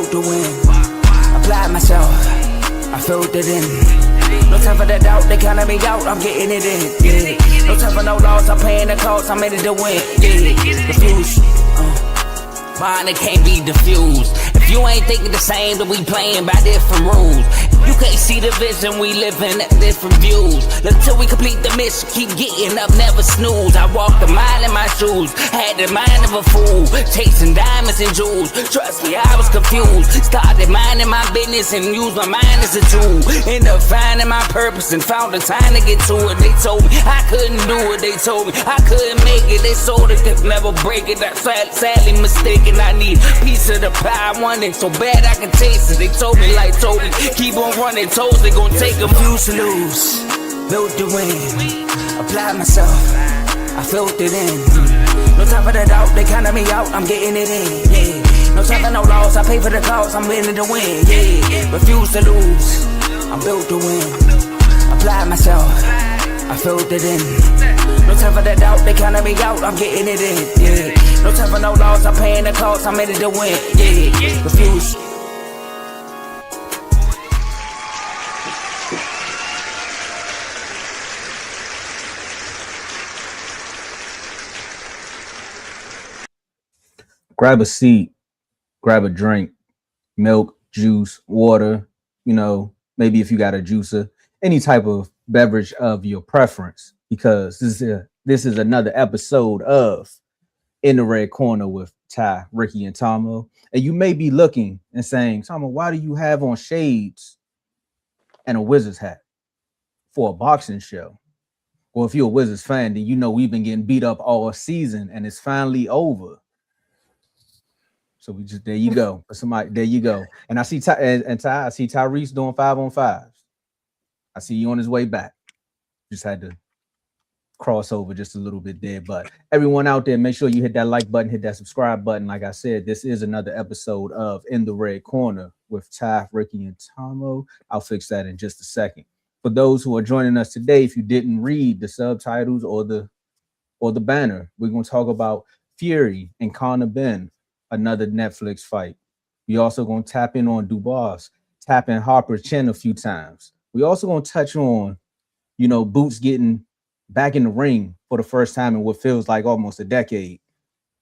built to win. Applied myself, I filled it in. No time for the doubt, they counted me out, I'm getting it in. Yeah. No time for no loss, I'm paying the cost, I'm in it to win. Yeah. Refuse. Mine, it can't be diffused. If you ain't thinking the same, then we playing by different rules. You can't see the vision, we living at different views. Until we complete the mission, keep getting up, never snooze. I walked a mile in my shoes, had the mind of a fool, chasing diamonds and jewels. Trust me, I was confused. Started minding my business and used my mind as a tool. Ended up finding my purpose and found the time to get to it. They told me I couldn't do it, they told me I couldn't make it. They sold it, could never break it. That's sadly mistaken. I need a piece of the pie, I want it so bad I can taste it. They told me, keep on running toes, they gon' take them. Refuse to lose, built to win. Applied myself, I filled it in. No time for the doubt, they counted me out, I'm getting it in. Yeah. No time for no loss, I pay for the cost, I'm winning to win. Yeah. Refuse to lose, I'm built to win. Applied myself, I filled it in. No time for the doubt, they counted me out, I'm getting it in. Yeah. No time for no loss, I'm paying the cost, I'm in it to win. Yeah. Refuse. Grab a seat, grab a drink, milk, juice, water, maybe if you got a juicer, any type of beverage of your preference, because this is another episode of In the Red Corner with Ty, Ricky, and Tomo. And you may be looking and saying, Tomo, why do you have on shades and a Wizards hat for a boxing show? Well, if you're a Wizards fan, then you know we've been getting beat up all season and it's finally over. So we just, there you go. There you go. And I see Ty, I see Tyrese doing 5-on-5s. I see you on his way back. Just had to cross over just a little bit there. But everyone out there, make sure you hit that like button, hit that subscribe button. Like I said, this is another episode of In the Red Corner with Ty, Ricky, and Tomo. I'll fix that in just a second. For those who are joining us today, if you didn't read the subtitles or the banner, we're going to talk about Fury and Conor Benn, another Netflix fight. We also going to tap in on Dubois, tapping Harper's chin a few times. We also going to touch on, Boots getting back in the ring for the first time in what feels like almost a decade,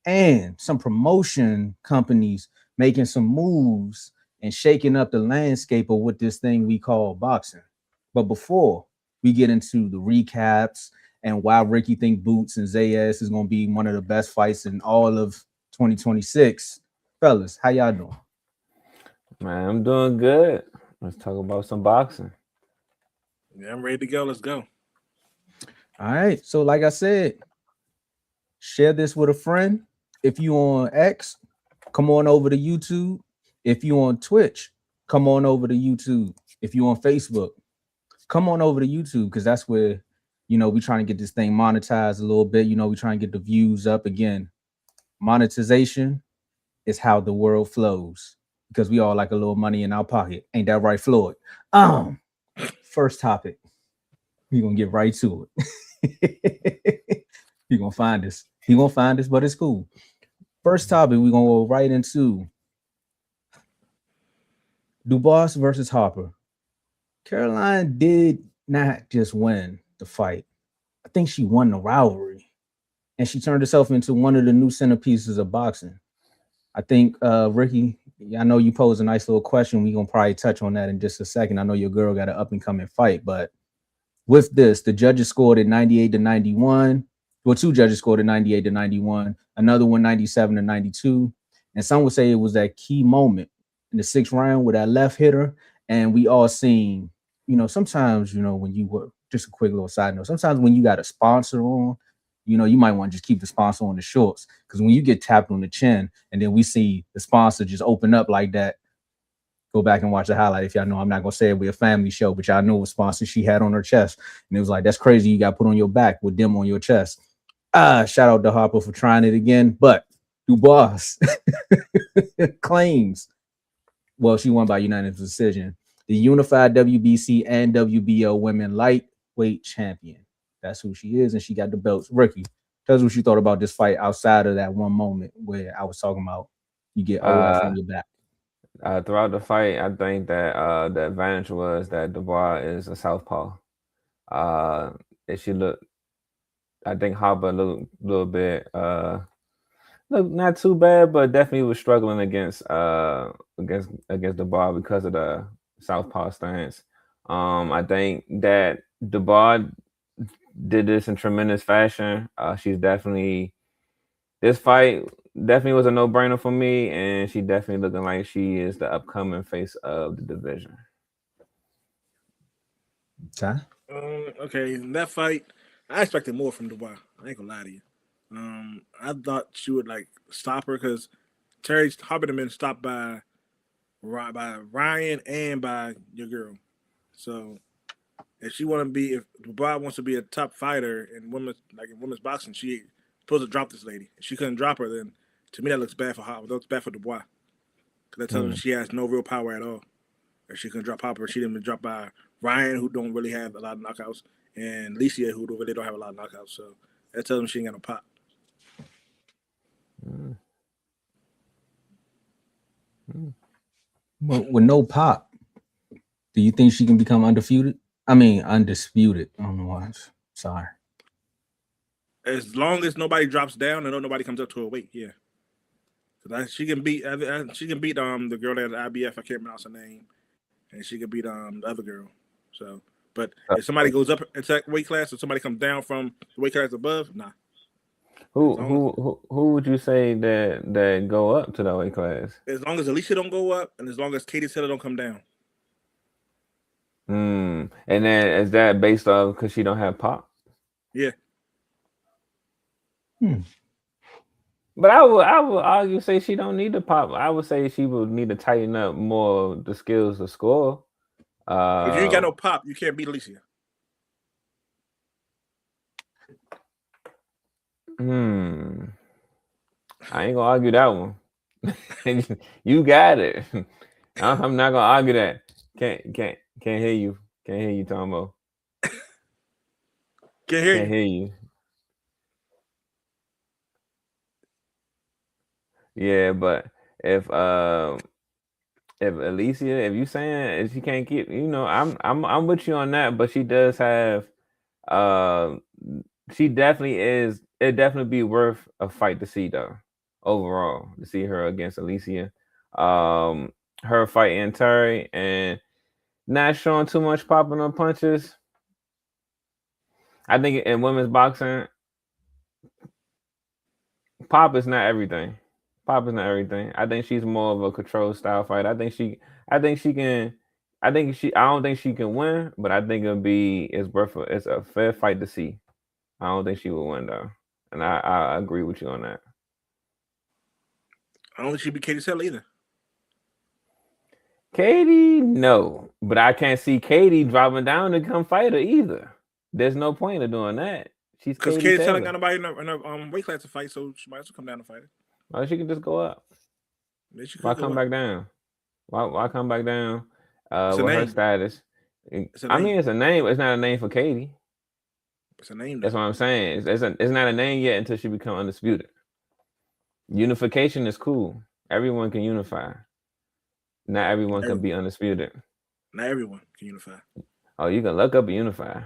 and some promotion companies making some moves and shaking up the landscape of what this thing we call boxing. But before we get into the recaps and why Ricky think Boots and Zayas is going to be one of the best fights in all of 2026, fellas, how y'all doing? Man, I'm doing good. Let's talk about some boxing. Yeah, I'm ready to go. Let's go. All right. So like I said, share this with a friend. If you on X, come on over to YouTube. If you on Twitch, come on over to YouTube. If you on Facebook, come on over to YouTube, because that's where, we trying to get this thing monetized a little bit. We trying to get the views up again. Monetization is how the world flows, because we all like a little money in our pocket. Ain't that right, Floyd? First topic. We're gonna get right to it. You're gonna find us. He gonna find us, but it's cool. First topic, we're gonna go right into Dubois versus Harper. Caroline did not just win the fight. I think she won the rivalry. And she turned herself into one of the new centerpieces of boxing. I think, Ricky, I know you posed a nice little question. We're going to probably touch on that in just a second. I know your girl got an up-and-coming fight. But with this, the judges scored at 98-91. Well, two judges scored at 98-91. Another one, 97-92. And some would say it was that key moment in the sixth round with that left hitter. And we all seen, sometimes, when you were, just a quick little side note, sometimes when you got a sponsor on, you might want to just keep the sponsor on the shorts, because when you get tapped on the chin and then we see the sponsor just open up like that, go back and watch the highlight. If y'all know, I'm not going to say it, we're a family show, but y'all know what sponsor she had on her chest. And it was like, that's crazy. You got put on your back with them on your chest. Shout out to Harper for trying it again. But Dubois claims, well, she won by unanimous decision, the unified WBC and WBO women lightweight champion. That's who she is, and she got the belts. Ricky, tell us what you thought about this fight outside of that one moment where I was talking about you get OF on your back. Throughout the fight, I think that the advantage was that Dubois is a southpaw. If she looked, I think Harper looked a little bit look not too bad, but definitely was struggling against Dubois because of the southpaw stance. I think that Dubois did this in tremendous fashion. She's definitely this fight definitely was a no-brainer for me, and she definitely looking like she is the upcoming face of the division. Okay. Okay, in that fight, I expected more from Dubois. I ain't gonna lie to you. I thought she would like stop her because Terri Harper had been stopped by Ryan and by your girl. So if Dubois wants to be a top fighter in women's boxing, she supposed to drop this lady. If she couldn't drop her, then to me that looks bad for Harper. That looks bad for Dubois because that tells me she has no real power at all. If she couldn't drop Harper, she didn't been dropped by Ryan, who don't really have a lot of knockouts, and Alicia, who really don't have a lot of knockouts. So that tells me she ain't got no pop. But with no pop, do you think she can become undefeated? I mean, undisputed. I don't know why. Sorry. As long as nobody drops down and nobody comes up to her weight, yeah. She can beat the girl that had IBF. I can't pronounce her name, and she can beat the other girl. So, but if somebody goes up into that weight class, or somebody comes down from the weight class above, nah. Who would you say that go up to that weight class? As long as Alicia don't go up, and as long as Katie Taylor don't come down. And then is that based off because she don't have pop? Yeah. But I would argue say she don't need the pop. I would say she would need to tighten up more the skills to score. If you ain't got no pop, you can't beat Alicia. I ain't gonna argue that one. You got it. I'm not gonna argue that. Can't hear you. Can't hear you, Tomo. Can't hear you. Yeah, but if Alicia, if you saying if she can't get, I'm with you on that. But she does have, she definitely is. It definitely be worth a fight to see though. Overall, to see her against Alycia, her fighting Terri and not showing too much popping on punches. I think in women's boxing, pop is not everything. Pop is not everything. I think she's more of a control style fighter. I don't think she can win, but I think it's a fair fight to see. I don't think she will win though. And I agree with you on that. I don't think she'd be Katie Taylor either. Katie, no. But I can't see Katie dropping down to come fight her either. There's no point of doing that. She's because Katie Taylor got nobody in her weight class to fight, so she might as well come down and fight her. Oh, she can just go up. Why come back down? Why come back down with her status? It's a name. It's a name. It's not a name for Katie. It's a name. That's what I'm saying. It's not a name yet until she become undisputed. Unification is cool. Everyone can unify. Not everyone can be undisputed. Not everyone can unify. Oh, you can look up a unify.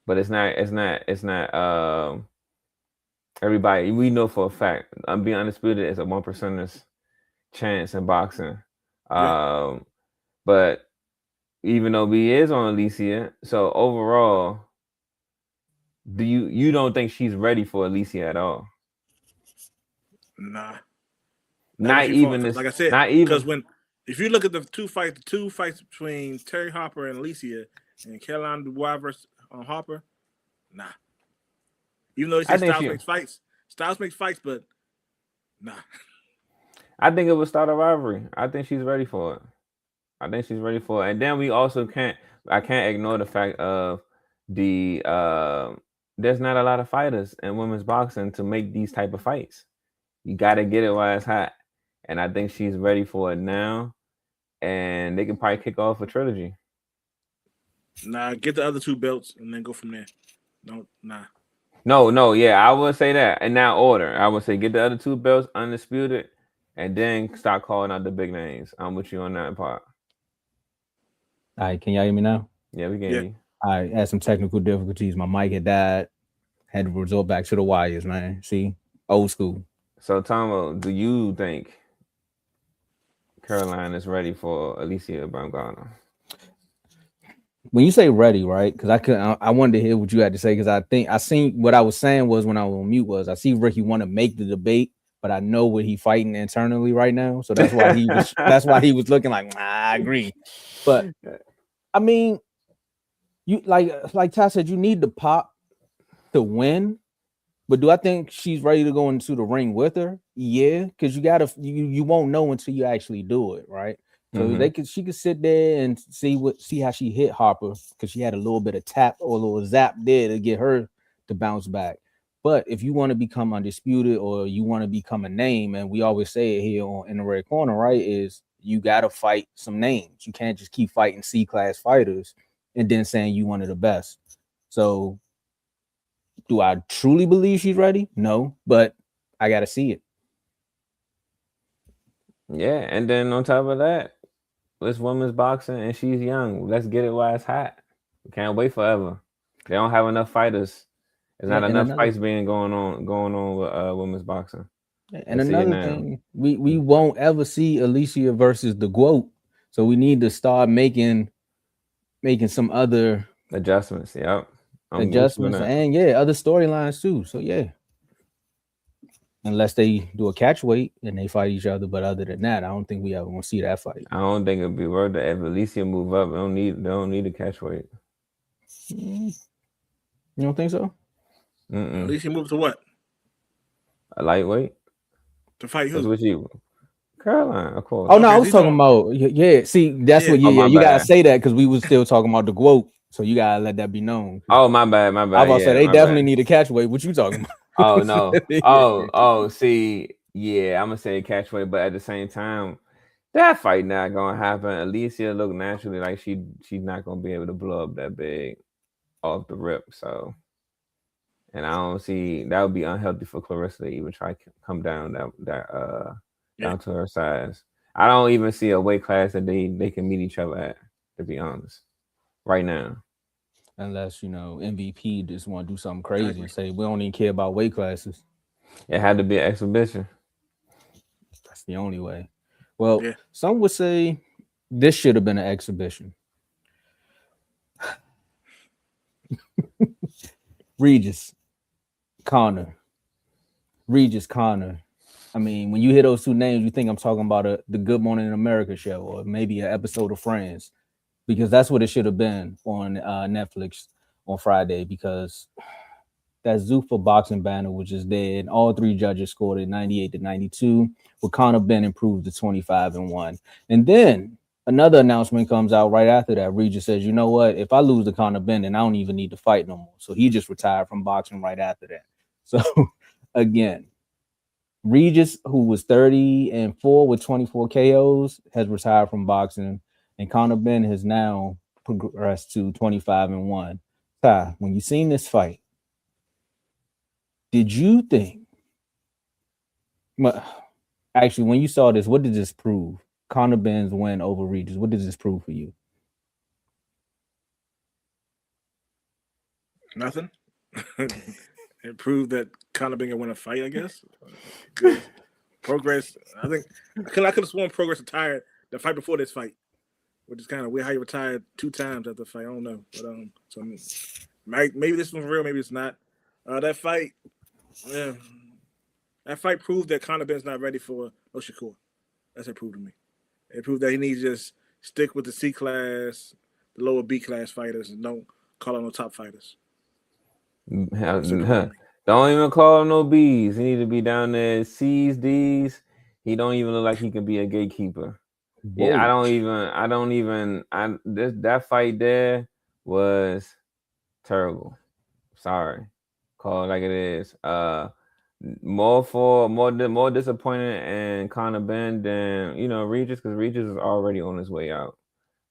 But it's not everybody. We know for a fact being undisputed is a 1% chance in boxing. Yeah. But even though we is on Alicia, so overall, you don't think she's ready for Alicia at all? Nah. Not even this. Like I said, not even because if you look at the two fights between Terri Harper and Alicia and Callum Dubois versus Harper, nah. Even though they say Styles makes fights, but nah. I think it would start a rivalry. I think she's ready for it. And then we also I can't ignore the fact of there's not a lot of fighters in women's boxing to make these type of fights. You got to get it while it's hot. And I think she's ready for it now. And they can probably kick off a trilogy. Nah, get the other two belts and then go from there. No, yeah, I would say that in that order. I would say get the other two belts undisputed, and then start calling out the big names. I'm with you on that part. All right, can y'all hear me now? Yeah, we can Yeah. hear you. I had some technical difficulties. My mic had died. Had to resort back to the wires, man. See, old school. So, Tomo, do you think Caroline is ready for Alycia Baumgardner? When you say ready, right? Because I wanted to hear what you had to say because I think I seen what I was saying was when I was on mute was I see Ricky want to make the debate, but I know what he fighting internally right now, so that's why he was looking like I agree. But I mean, you like Ty said, you need the pop to win. But do I think she's ready to go into the ring with her? Yeah, because you won't know until you actually do it, right? So she could sit there and see how she hit Harper because she had a little bit of tap or a little zap there to get her to bounce back. But if you want to become undisputed or you want to become a name, and we always say it here in the red corner, right? Is you gotta fight some names. You can't just keep fighting C-class fighters and then saying you one of the best. So do I truly believe she's ready? No, but I gotta see it. Yeah, and then on top of that, it's women's boxing and she's young. Let's get it while it's hot. We can't wait forever. They don't have enough fighters. There's not enough fights going on with women's boxing. And another thing, we won't ever see Alicia versus the GOAT. So we need to start making some other adjustments. Yep. Adjustments and other storylines too. So yeah. Unless they do a catch weight and they fight each other, but other than that, I don't think we ever want to see that fight. I don't think it'd be worth it if Alycia move up. They don't need a catch weight. You don't think so? Alycia move to what? A lightweight to fight who? That's what you, Caroline, of course. Oh no, I was talking about See, that's what you gotta say that because we was still talking about the GOAT, so you gotta let that be known. Oh my bad. I was about to say they definitely need a catch weight. What you talking about? Oh no. See, yeah, I'm gonna say catch weight, but at the same time, that fight not gonna happen. Alycia look naturally like she's not gonna be able to blow up that big off the rip. So, and I don't see that would be unhealthy for Clarissa to even try to come down down to her size. I don't even see a weight class that they can meet each other at, to be honest, right now. Unless, MVP just want to do something crazy and say, we don't even care about weight classes. It had to be an exhibition. That's the only way. Well, some would say this should have been an exhibition. Regis, Conor. I mean, when you hear those two names, you think I'm talking about the Good Morning in America show or maybe an episode of Friends. Because that's what it should have been on Netflix on Friday, because that Zuffa Boxing banner was just there, and all three judges scored it 98-92, with Conor Benn improved to 25-1. And then another announcement comes out right after that. Regis says, you know what? If I lose to Conor Benn, then I don't even need to fight no more. So he just retired from boxing right after that. So again, Regis, who was 30-4 with 24 KOs, has retired from boxing. And Conor Benn has now progressed to 25-1. Ty, when you seen this fight, did you think? Actually, when you saw this, what did this prove? Conor Benn's win over Regis. What does this prove for you? Nothing. It proved that Conor Benn can win a fight, I guess. Prograis, I think I could have sworn Prograis retired the fight before this fight, which is kind of weird how he retired 2 times after the fight. I don't know, but so maybe this one's real, maybe it's not. That fight proved that Conor Benn's not ready for no Shakur. That's what it proved to me. It proved that he needs to just stick with the C class, the lower B class fighters, and don't call on no top fighters. Don't even call him no B's. He need to be down there C's, D's. He don't even look like he can be a gatekeeper. Whoa. Yeah, that fight there was terrible. Sorry. Call it like it is. More disappointed in Conor Benn than Regis, because Regis is already on his way out.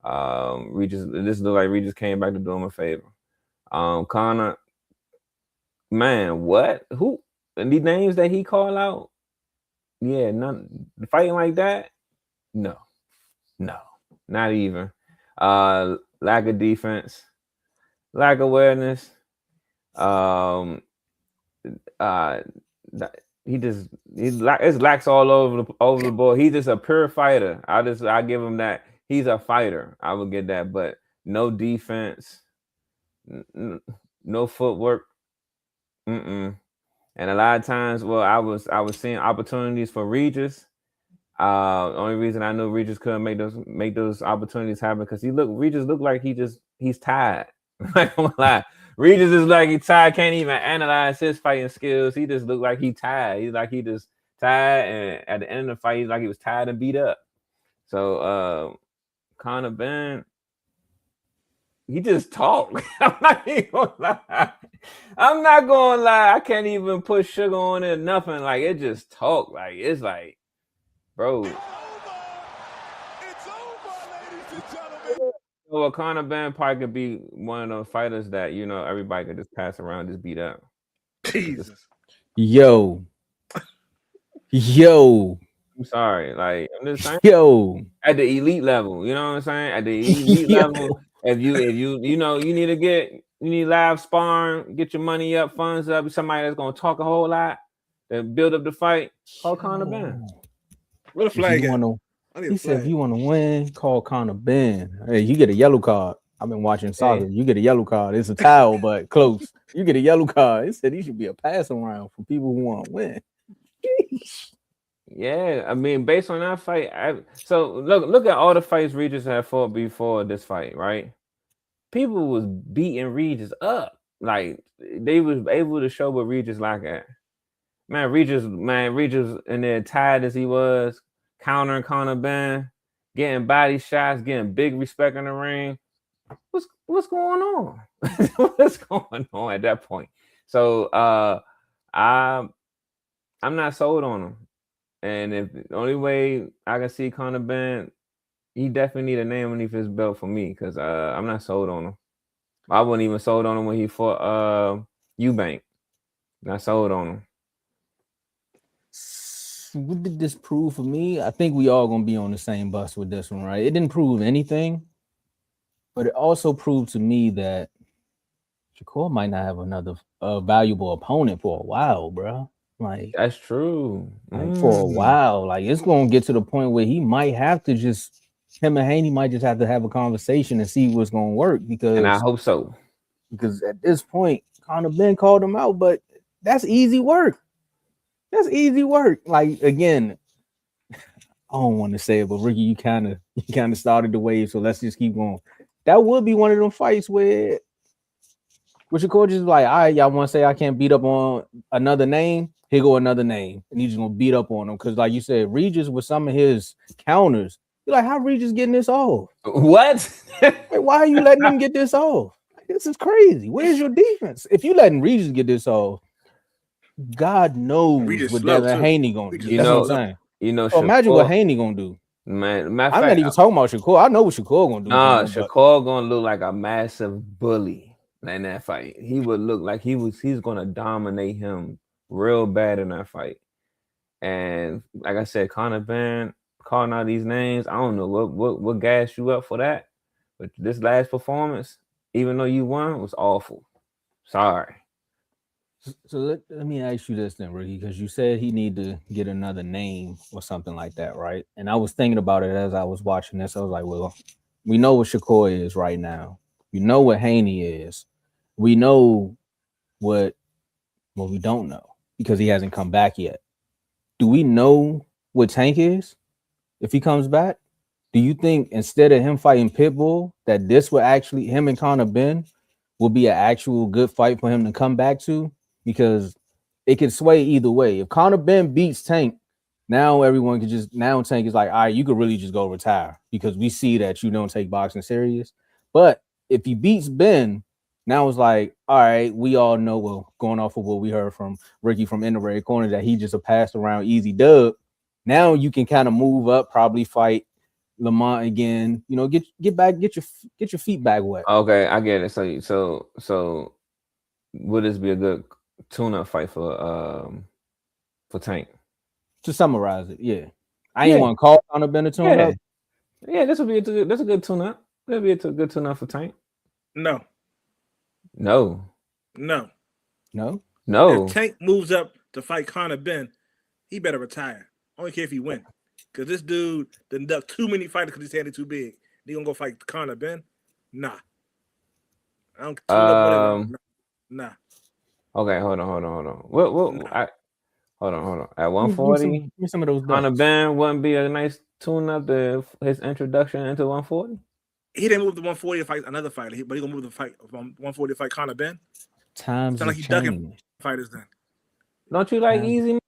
This looked like Regis came back to do him a favor. Conor, man, what? Who? And these names that he called out, Yeah, none fighting like that. No, not even. Lack of defense, lack of awareness. It's lacks all over the board. He's just a pure fighter. I give him that. He's a fighter. I would get that, but no defense, no footwork. And a lot of times, well, I was seeing opportunities for Regis. Only reason I knew Regis couldn't make those opportunities happen because Regis looked like he's tired. Like, I'm lie. Regis is like he's tired, can't even analyze his fighting skills. He just looked like he's tired. He's like he just tired, and at the end of the fight, he's like he was tired and beat up. So Conor Benn, he just talked. I'm not even gonna lie. I'm not gonna lie. I can't even put sugar on it, nothing. Like it just talk. Like it's like, bro. It's over, ladies and gentlemen. Well, Conor Benn probably could be one of those fighters that everybody could just pass around, just beat up. Jesus. Yo. I'm sorry, like I'm just saying. Yo. At the elite level, you know what I'm saying? At the elite level, if you you need live sparring, get your money up, funds up, somebody that's gonna talk a whole lot, then build up the fight. Call Conor Benn. What a flag! He said, if you want to win, call Conor Benn. Hey, you get a yellow card. I've been watching soccer. You get a yellow card. It's a towel, but close. You get a yellow card. He said he should be a passing round for people who want to win. Yeah, I mean, based on that fight, so look at all the fights Regis had fought before this fight, right? People was beating Regis up. Like they was able to show what Regis like at. Man, Regis in there tired as he was, countering Conor Benn, getting body shots, getting big respect in the ring. What's going on? What's going on at that point? So I'm not sold on him. And if the only way I can see Conor Benn, he definitely need a name underneath his belt for me because I'm not sold on him. I wasn't even sold on him when he fought Eubank. Not sold on him. What did this prove for me? I think we all gonna be on the same bus with this one, right? It didn't prove anything, but it also proved to me that Shakur might not have another valuable opponent for a while, bro. Like that's true. For a while, like it's gonna get to the point where he might have to him and Haney might just have to have a conversation and see what's gonna work. And I hope so. Because at this point, Conor Benn called him out, but that's easy work. That's easy work. Like again, I don't want to say it, but Ricky, you kind of started the wave, so let's just keep going. That would be one of them fights where your coach is like, all right, y'all want to say I can't beat up on another name? Here go another name, and he's just gonna beat up on him because, like you said, Regis with some of his counters, you're like, how Regis getting this off? What? Like, why are you letting him get this off? Like, this is crazy. Where's your defense? If you letting Regis get this off, God knows what Devin Haney gonna do. That's what I'm saying. So imagine what Haney gonna do. Man, I'm not even talking about Shakur. I know what Shakur gonna do. Nah, Shakur gonna look like a massive bully in that fight. He would look like he's gonna dominate him real bad in that fight. And like I said, Conor Benn calling out these names. I don't know what gassed you up for that, but this last performance, even though you won, was awful. Sorry. So let me ask you this then, Ricky, because you said he need to get another name or something like that, right? And I was thinking about it as I was watching this. I was like, well, we know what Shakur is right now. We know what Haney is. We know what we don't know because he hasn't come back yet. Do we know what Tank is if he comes back? Do you think instead of him fighting Pitbull, that this will actually, him and Conor Benn will be an actual good fight for him to come back to? Because it could sway either way. If Conor Benn beats Tank, now everyone can Tank is like, all right, you could really just go retire because we see that you don't take boxing serious. But if he beats Ben, now it's like, all right, we all know, well, going off of what we heard from Ricky from In the Red Corner, that he just a passed around easy dub. Now you can kind of move up, probably fight Lamont again. You know, get your feet back wet. Okay, I get it. So would this be a good tune-up fight for Tank? To summarize it, yeah. I ain't want to call Conor Benn a tune up. Yeah, this will be a good tune up. That'll be a good tune up for Tank. No. If Tank moves up to fight Conor Benn, he better retire. I don't care if he win. Because this dude done ducked too many fighters because he's handed too big. He gonna go fight Conor Benn? Nah. I don't tune up whatever. Nah. Okay, hold on. Hold on. At 140, give me some of those. Conor Benn wouldn't be a nice tune up to his introduction into 140. He didn't move to 140 to fight another fighter, but he gonna move to fight 140 to fight Conor Benn. Times like he ducking fighters then. Don't you like easy?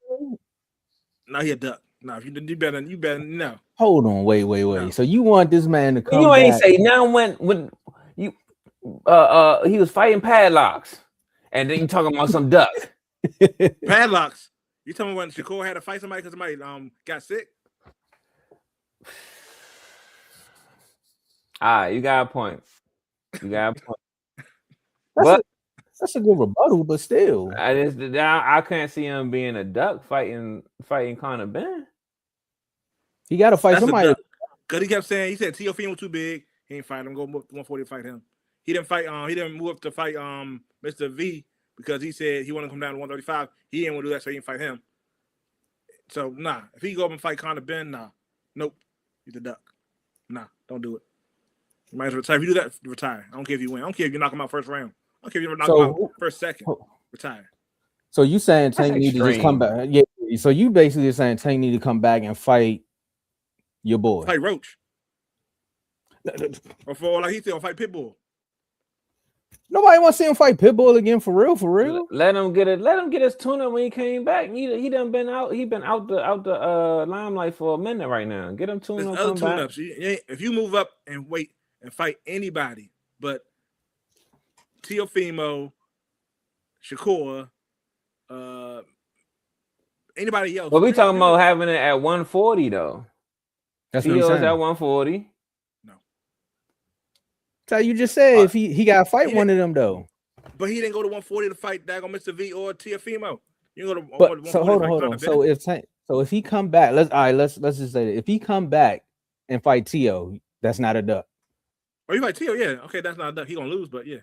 No, he a duck. No, you better no. Hold on, wait. No. So you want this man to come? You ain't say now when you he was fighting padlocks, and then you talking about some duck. Padlocks. You tell me when Shakur had to fight somebody because somebody got sick? You got a point. That's a good rebuttal, but still, I can't see him being a duck fighting Conor Benn. He got to fight somebody. Because he kept saying, he said Teofimo was too big. He ain't fight him. Go 140 to fight him. He didn't fight. He didn't move up to fight Mr. V because he said he wanted to come down to 135. He didn't want to do that, so he didn't fight him. So nah, if he go up and fight Conor Benn, nah, nope, he's a duck. Nah, don't do it. You might as well retire. If you do that, retire. I don't care if you win. I don't care if you knock him out first round. I don't care if you knock him out first, second. Retire. So you saying Tank need to just come back? Yeah. So you basically saying Tank need to come back and fight your boy. Fight Roach. Or for like he said, fight Pitbull. Nobody wants to see him fight Pitbull again for real. Let him get his tune-up when he came back. He done been out. He been out the limelight for a minute right now. Get him tune up. Other tune-ups. If you move up and wait and fight anybody, but Teofimo, Shakur, anybody else. But we talking about having it at 140 though. That's what I'm saying. At 140. So you just said if he got to fight one of them though. But he didn't go to 140 to fight Dagon Mr. V or Teofimo. You go to so hold on. So if he come back, let's just say that if he come back and fight Teo, that's not a duck. Or you fight Teo, yeah. Okay, that's not a duck. He gonna lose, but yeah.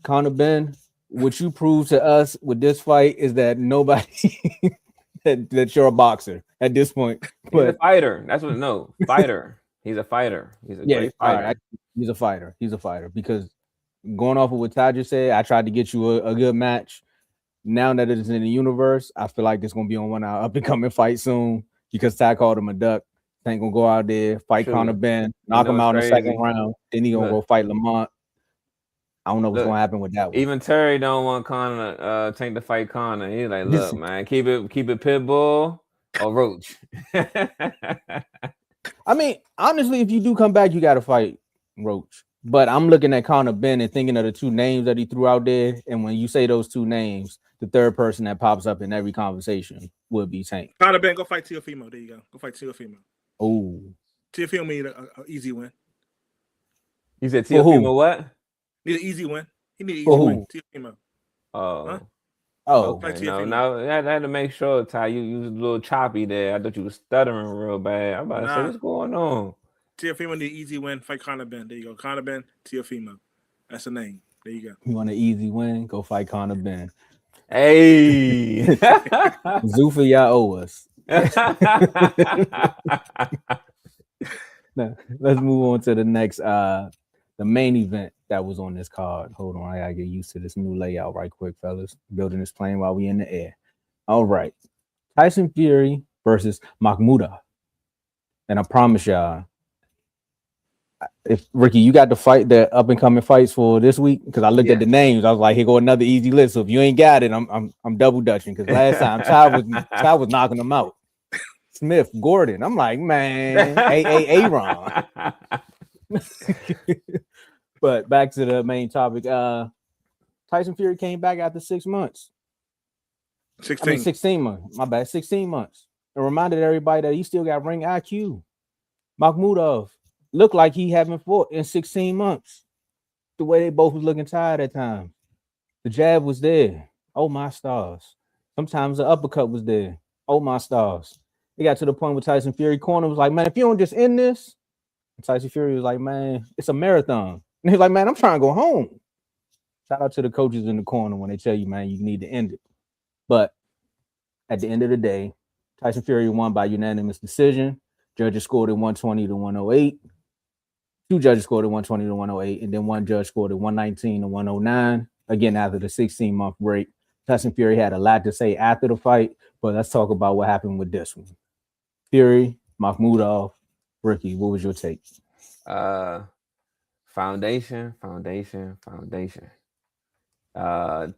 Conor Benn, what you prove to us with this fight is that nobody that you're a boxer at this point. He's a fighter. That's what fighter. He's a fighter. He's a great fighter. Right. He's a fighter. Because going off of what Ty just said, I tried to get you a good match. Now that it is in the universe, I feel like it's gonna be on one up and coming fight soon because Ty called him a duck. Tank gonna go out there, fight Conor Benn, knock him out in the second round. Then he gonna go fight Lamont. I don't know what's gonna happen with that one. Even Terry don't want Conor Tank to fight Conor. He's like, look, man, keep it Pitbull or Roach. I mean, honestly, if you do come back, you got to fight Roach. But I'm looking at Conor Benn and thinking of the two names that he threw out there. And when you say those two names, the third person that pops up in every conversation would be Tank. Conor Benn, go fight Teofimo. There you go. Go fight Teofimo. Oh. Teofimo need an easy win. You said Teofimo what? Need an easy win. He need an easy win. Teofimo. Oh. Oh, okay. No, I had to make sure, Ty, you was a little choppy there. I thought you was stuttering real bad. I'm about to say, what's going on? Teofimo need an easy win. Fight Conor Benn. There you go. Conor Benn, Teofimo. That's the name. There you go. You want an easy win? Go fight Conor Benn. Hey. Zuffa, y'all owe us. Now, let's move on to the next, the main event that was on this card. Hold on, I gotta get used to this new layout right quick, fellas. Building this plane while we in the air. All right. Tyson Fury versus Makhmudov. And I promise y'all, if Ricky, you got the fight, the up and coming fights for this week, because I looked at the names, I was like, here go another easy list. So if you ain't got it, I'm double dutching because last time Ty was knocking them out. Smith, Gordon. I'm like, man, Aaron. But back to the main topic. Tyson Fury came back after 6 months. 16 months. My bad, 16 months. And reminded everybody that he still got ring IQ. Makhmudov looked like he haven't fought in 16 months. The way they both was looking tired at times. The jab was there. Oh, my stars. Sometimes the uppercut was there. Oh my stars. It got to the point where Tyson Fury corner was like, man, if you don't just end this, and Tyson Fury was like, man, it's a marathon. And he's like, man, I'm trying to go home. Shout out to the coaches in the corner when they tell you, man, you need to end it. But at the end of the day, Tyson Fury won by unanimous decision. Judges scored it 120 to 108. Two judges scored it 120 to 108, and then one judge scored it 119 to 109. Again, after the 16-month break. Tyson Fury had a lot to say after the fight, but let's talk about what happened with this one. Fury, Makhmudov, Ricky, what was your take? Foundation.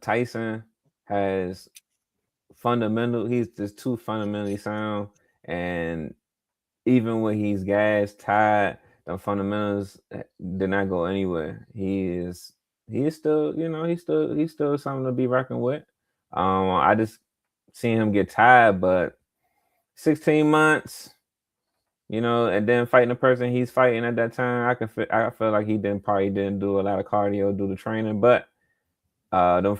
Tyson has he's just too fundamentally sound, and even when he's gassed, tired, the fundamentals did not go anywhere. He is still, he's still something to be reckoned with. I just seen him get tired, but 16 months, and then fighting the person he's fighting at that time, I feel like he didn't do a lot of cardio, do the training, but them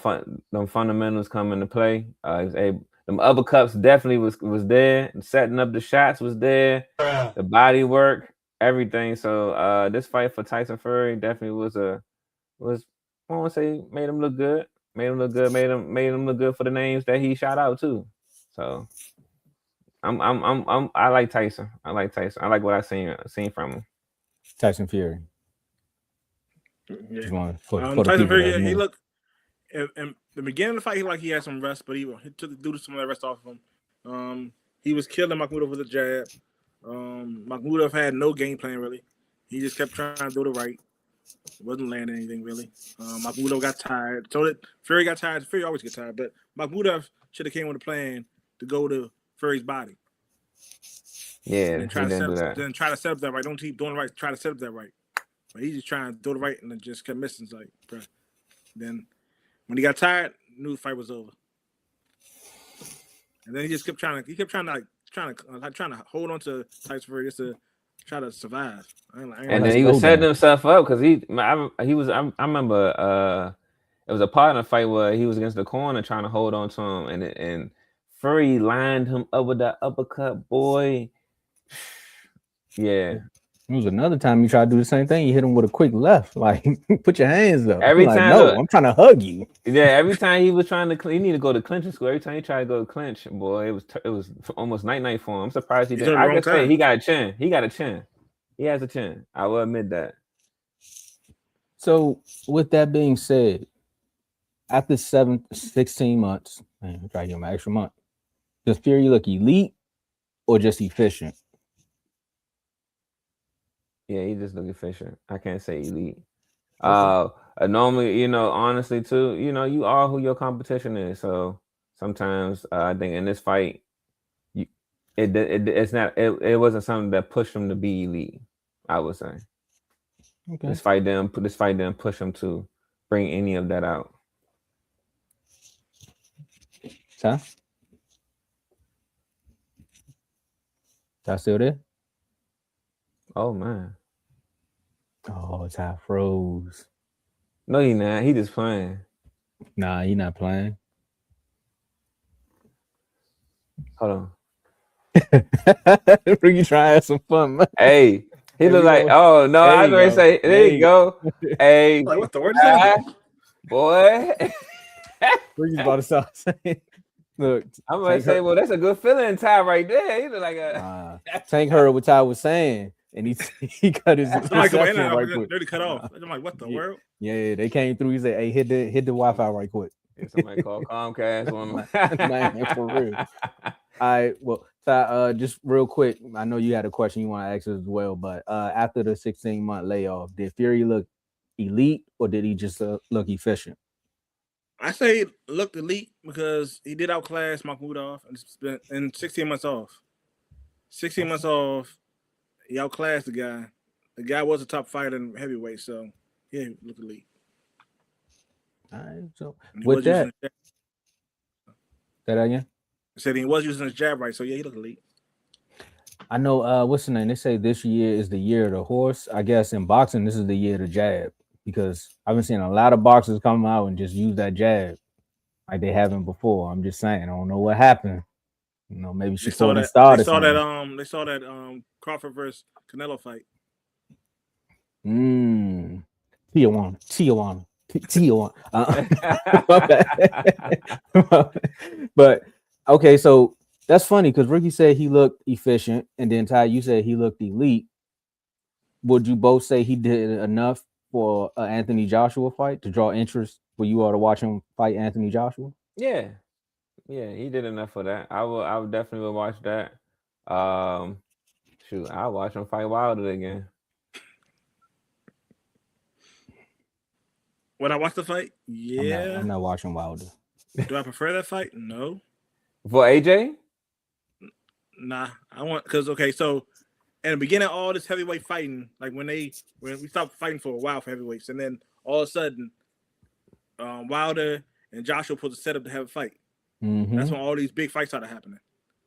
fundamentals come into play. Them uppercuts definitely was there. Setting up the shots was there. The body work, everything. So this fight for Tyson Fury definitely was I want to say made him look good. Made him look good for the names that he shot out too. So I like Tyson. I like what I seen from him. Tyson Fury. Yeah. Tyson Fury, he looked in the beginning of the fight, he had some rest, but he took some of that rest off of him. He was killing Makhmudov with a jab. Makhmudov had no game plan really. He just kept trying to do the right. Wasn't landing anything really. Makhmudov got tired. So that Fury got tired. Fury always gets tired, but Makhmudov should have came with a plan to go to Fury's body. Yeah, and try to set up that right. Don't keep doing the right. Try to set up that right. But he's just trying to do the right and then just kept missing. It's like, bro. Then when he got tired, knew the fight was over. And then he just kept trying to hold on to Tyson Fury just to try to survive. And then he was setting himself up because I remember it was a partner fight where he was against the corner trying to hold on to him, and Fury lined him up with that uppercut, boy. Yeah. It was another time you tried to do the same thing. You hit him with a quick left, like put your hands up. Every time, no, I'm trying to hug you. Yeah, every time he was trying to, he need to go to clinching school. Every time he tried to go to clinch, boy, it was almost night for him. I'm surprised he did. I guess say he got a chin. He got a chin. He has a chin. I will admit that. So, with that being said, after 16 months, man, I'm trying to give him an extra month. Does Fury look elite or just efficient? Yeah, he just look efficient. I can't say elite. Normally, honestly, too, you are who your competition is. So sometimes I think in this fight, it wasn't something that pushed him to be elite. I would say. Okay. This fight didn't push him to bring any of that out. Ty still there? Oh man. Oh, Ty froze. No, he not. He just playing. Nah, he not playing. Hold on. You try to have some fun, man. Hey, he look like, oh no, I was going to say, there you go. Hey, like, what the word is that? Boy. Rick's about to start saying, look, I'm going to say, well, that's a good feeling, Ty, right there. He look like a Tank heard what Ty was saying, and he cut his reception right quick. Dirty cut off. I'm like, what the world? Yeah, they came through. He said, hey, hit the Wi-Fi right quick. Somebody called Comcast on him. Man, for real. All right, well, Ty, just real quick, I know you had a question you want to ask us as well, but after the 16-month layoff, did Fury look elite or did he just look efficient? I say he looked elite because he did outclass Makhmudov and 16 months off. 16 months off, he outclassed the guy. The guy was a top fighter in heavyweight, so yeah, he looked elite. All right, so with that again? I said he was using his jab right, so yeah, he looked elite. I know, what's the name? They say this year is the year of the horse. I guess in boxing, this is the year of the jab because I've been seeing a lot of boxers come out and just use that jab. like they haven't before. I'm just saying. I don't know what happened. You know, maybe she They saw pulled started. They saw that Crawford versus Canelo fight. Tijuana. But okay, so that's funny because Ricky said he looked efficient, and then Ty, you said he looked elite. Would you both say he did enough for an Anthony Joshua fight to draw interest for you all to watch him fight Anthony Joshua? Yeah, he did enough for that. I would definitely watch that. Shoot, I'll watch him fight Wilder again. When I watch the fight, yeah, I'm not watching Wilder. Do I prefer that fight? No. For AJ? Nah, I want because so in the beginning of all this heavyweight fighting, like when we stopped fighting for a while for heavyweights, and then all of a sudden, Wilder and Joshua put the setup to have a fight. Mm-hmm. That's when all these big fights started happening.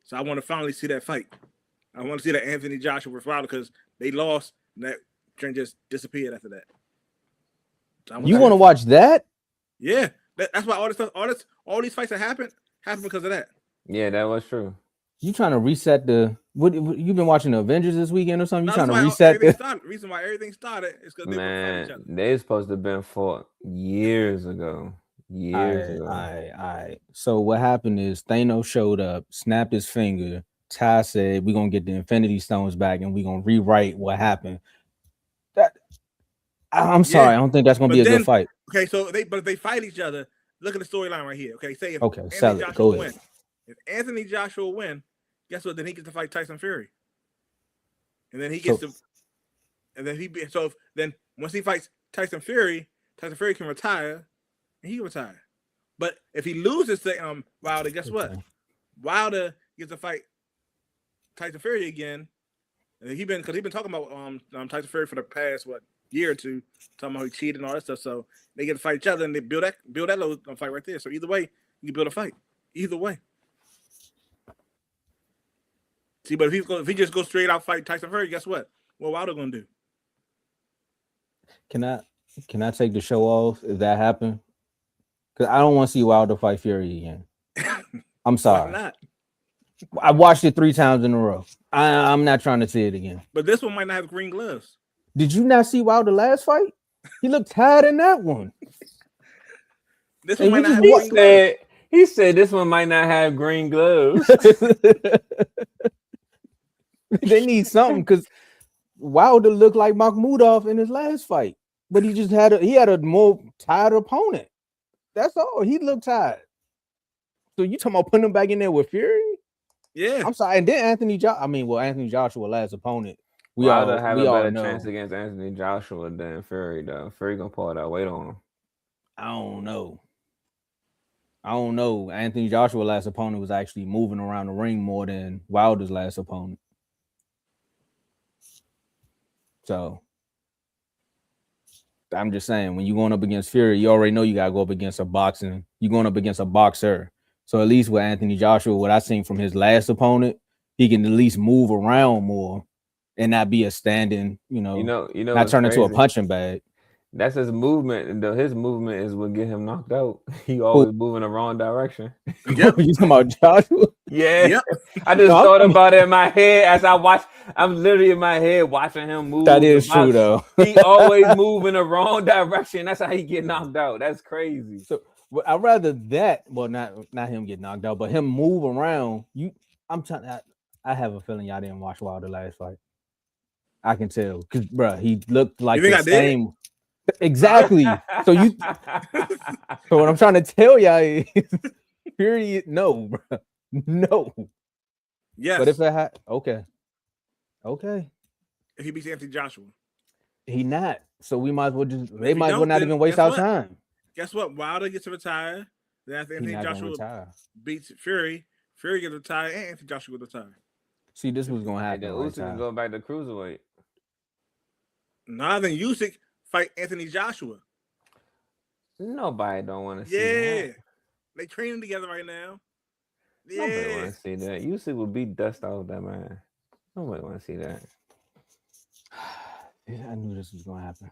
So I want to finally see that fight. I want to see that Anthony Joshua versus Wilder because they lost and that trend just disappeared after that. So you want to watch that? Yeah, that's why all these fights that happened because of that. Yeah, that was true. You trying to reset what you've been watching the Avengers this weekend or something? You trying to reset the reason why everything started is because they're supposed to have been fought years ago. All right. So what happened is Thanos showed up, snapped his finger. Ty said we're gonna get the Infinity Stones back and we're gonna rewrite what happened. I'm sorry, I don't think that's gonna be a good fight. Okay, so if they fight each other, look at the storyline right here. Okay, say if Anthony Joshua win. If Anthony Joshua win, guess what? Then he gets to fight Tyson Fury. And then he gets then once he fights Tyson Fury can retire and he retire. But if he loses to Wilder, guess what? Wilder gets to fight Tyson Fury again. And he's been talking about Tyson Fury for the past year or two, talking about he cheated and all that stuff. So they get to fight each other and they build that little fight right there. So either way, you can build a fight. Either way. See, but if he just goes straight out fight Tyson Fury, guess what? What Wilder gonna do? Can I take the show off if that happened? Because I don't want to see Wilder fight Fury again. I'm sorry. Why not? I watched it 3 times in a row. I'm not trying to see it again. But this one might not have green gloves. Did you not see Wilder last fight? He looked tired in that one. This one might not have green gloves. He said this one might not have green gloves. They need something because Wilder looked like Makhmudov in his last fight, but he just had a more tired opponent. That's all. He looked tired. So you talking about putting him back in there with Fury? Yeah. I'm sorry. And then Anthony Joshua last opponent. Wilder have a better chance against Anthony Joshua than Fury though. Fury gonna pull that weight on him. I don't know. Anthony Joshua's last opponent was actually moving around the ring more than Wilder's last opponent. So I'm just saying, when you're going up against Fury, you already know you gotta go up against you're going up against a boxer. So at least with Anthony Joshua, what I seen from his last opponent, he can at least move around more and not be a standing, not turn into a punching bag. That's his movement, and his movement is what get him knocked out. He always moving the wrong direction. Yep. You talking about Joshua? Yeah. Yep. I just thought about it in my head as I watch. I'm literally in my head watching him move. That is true, though. He always move in the wrong direction. That's how he get knocked out. That's crazy. So I'd rather that. Well, not him get knocked out, but him move around. I have a feeling y'all didn't watch Wilder last fight. I can tell because, bro, he looked like the same. Exactly. So what I'm trying to tell y'all is, Fury, no, bro, no. Yes. But if it had, okay. If he beats Anthony Joshua, he not. So we might as well they might as well not even waste our time. Guess what? Wilder gets to retire. Then after Anthony Joshua beats Fury gets to retire, and Anthony Joshua gets to retire. See, this was gonna happen. And then Usyk is going back to cruiserweight. Nah, then Usyk fight Anthony Joshua. Nobody don't want to see that. They training together right now. Yeah. Nobody want to see that. Usyk will beat dust off that man. Nobody want to see that. I knew this was gonna happen.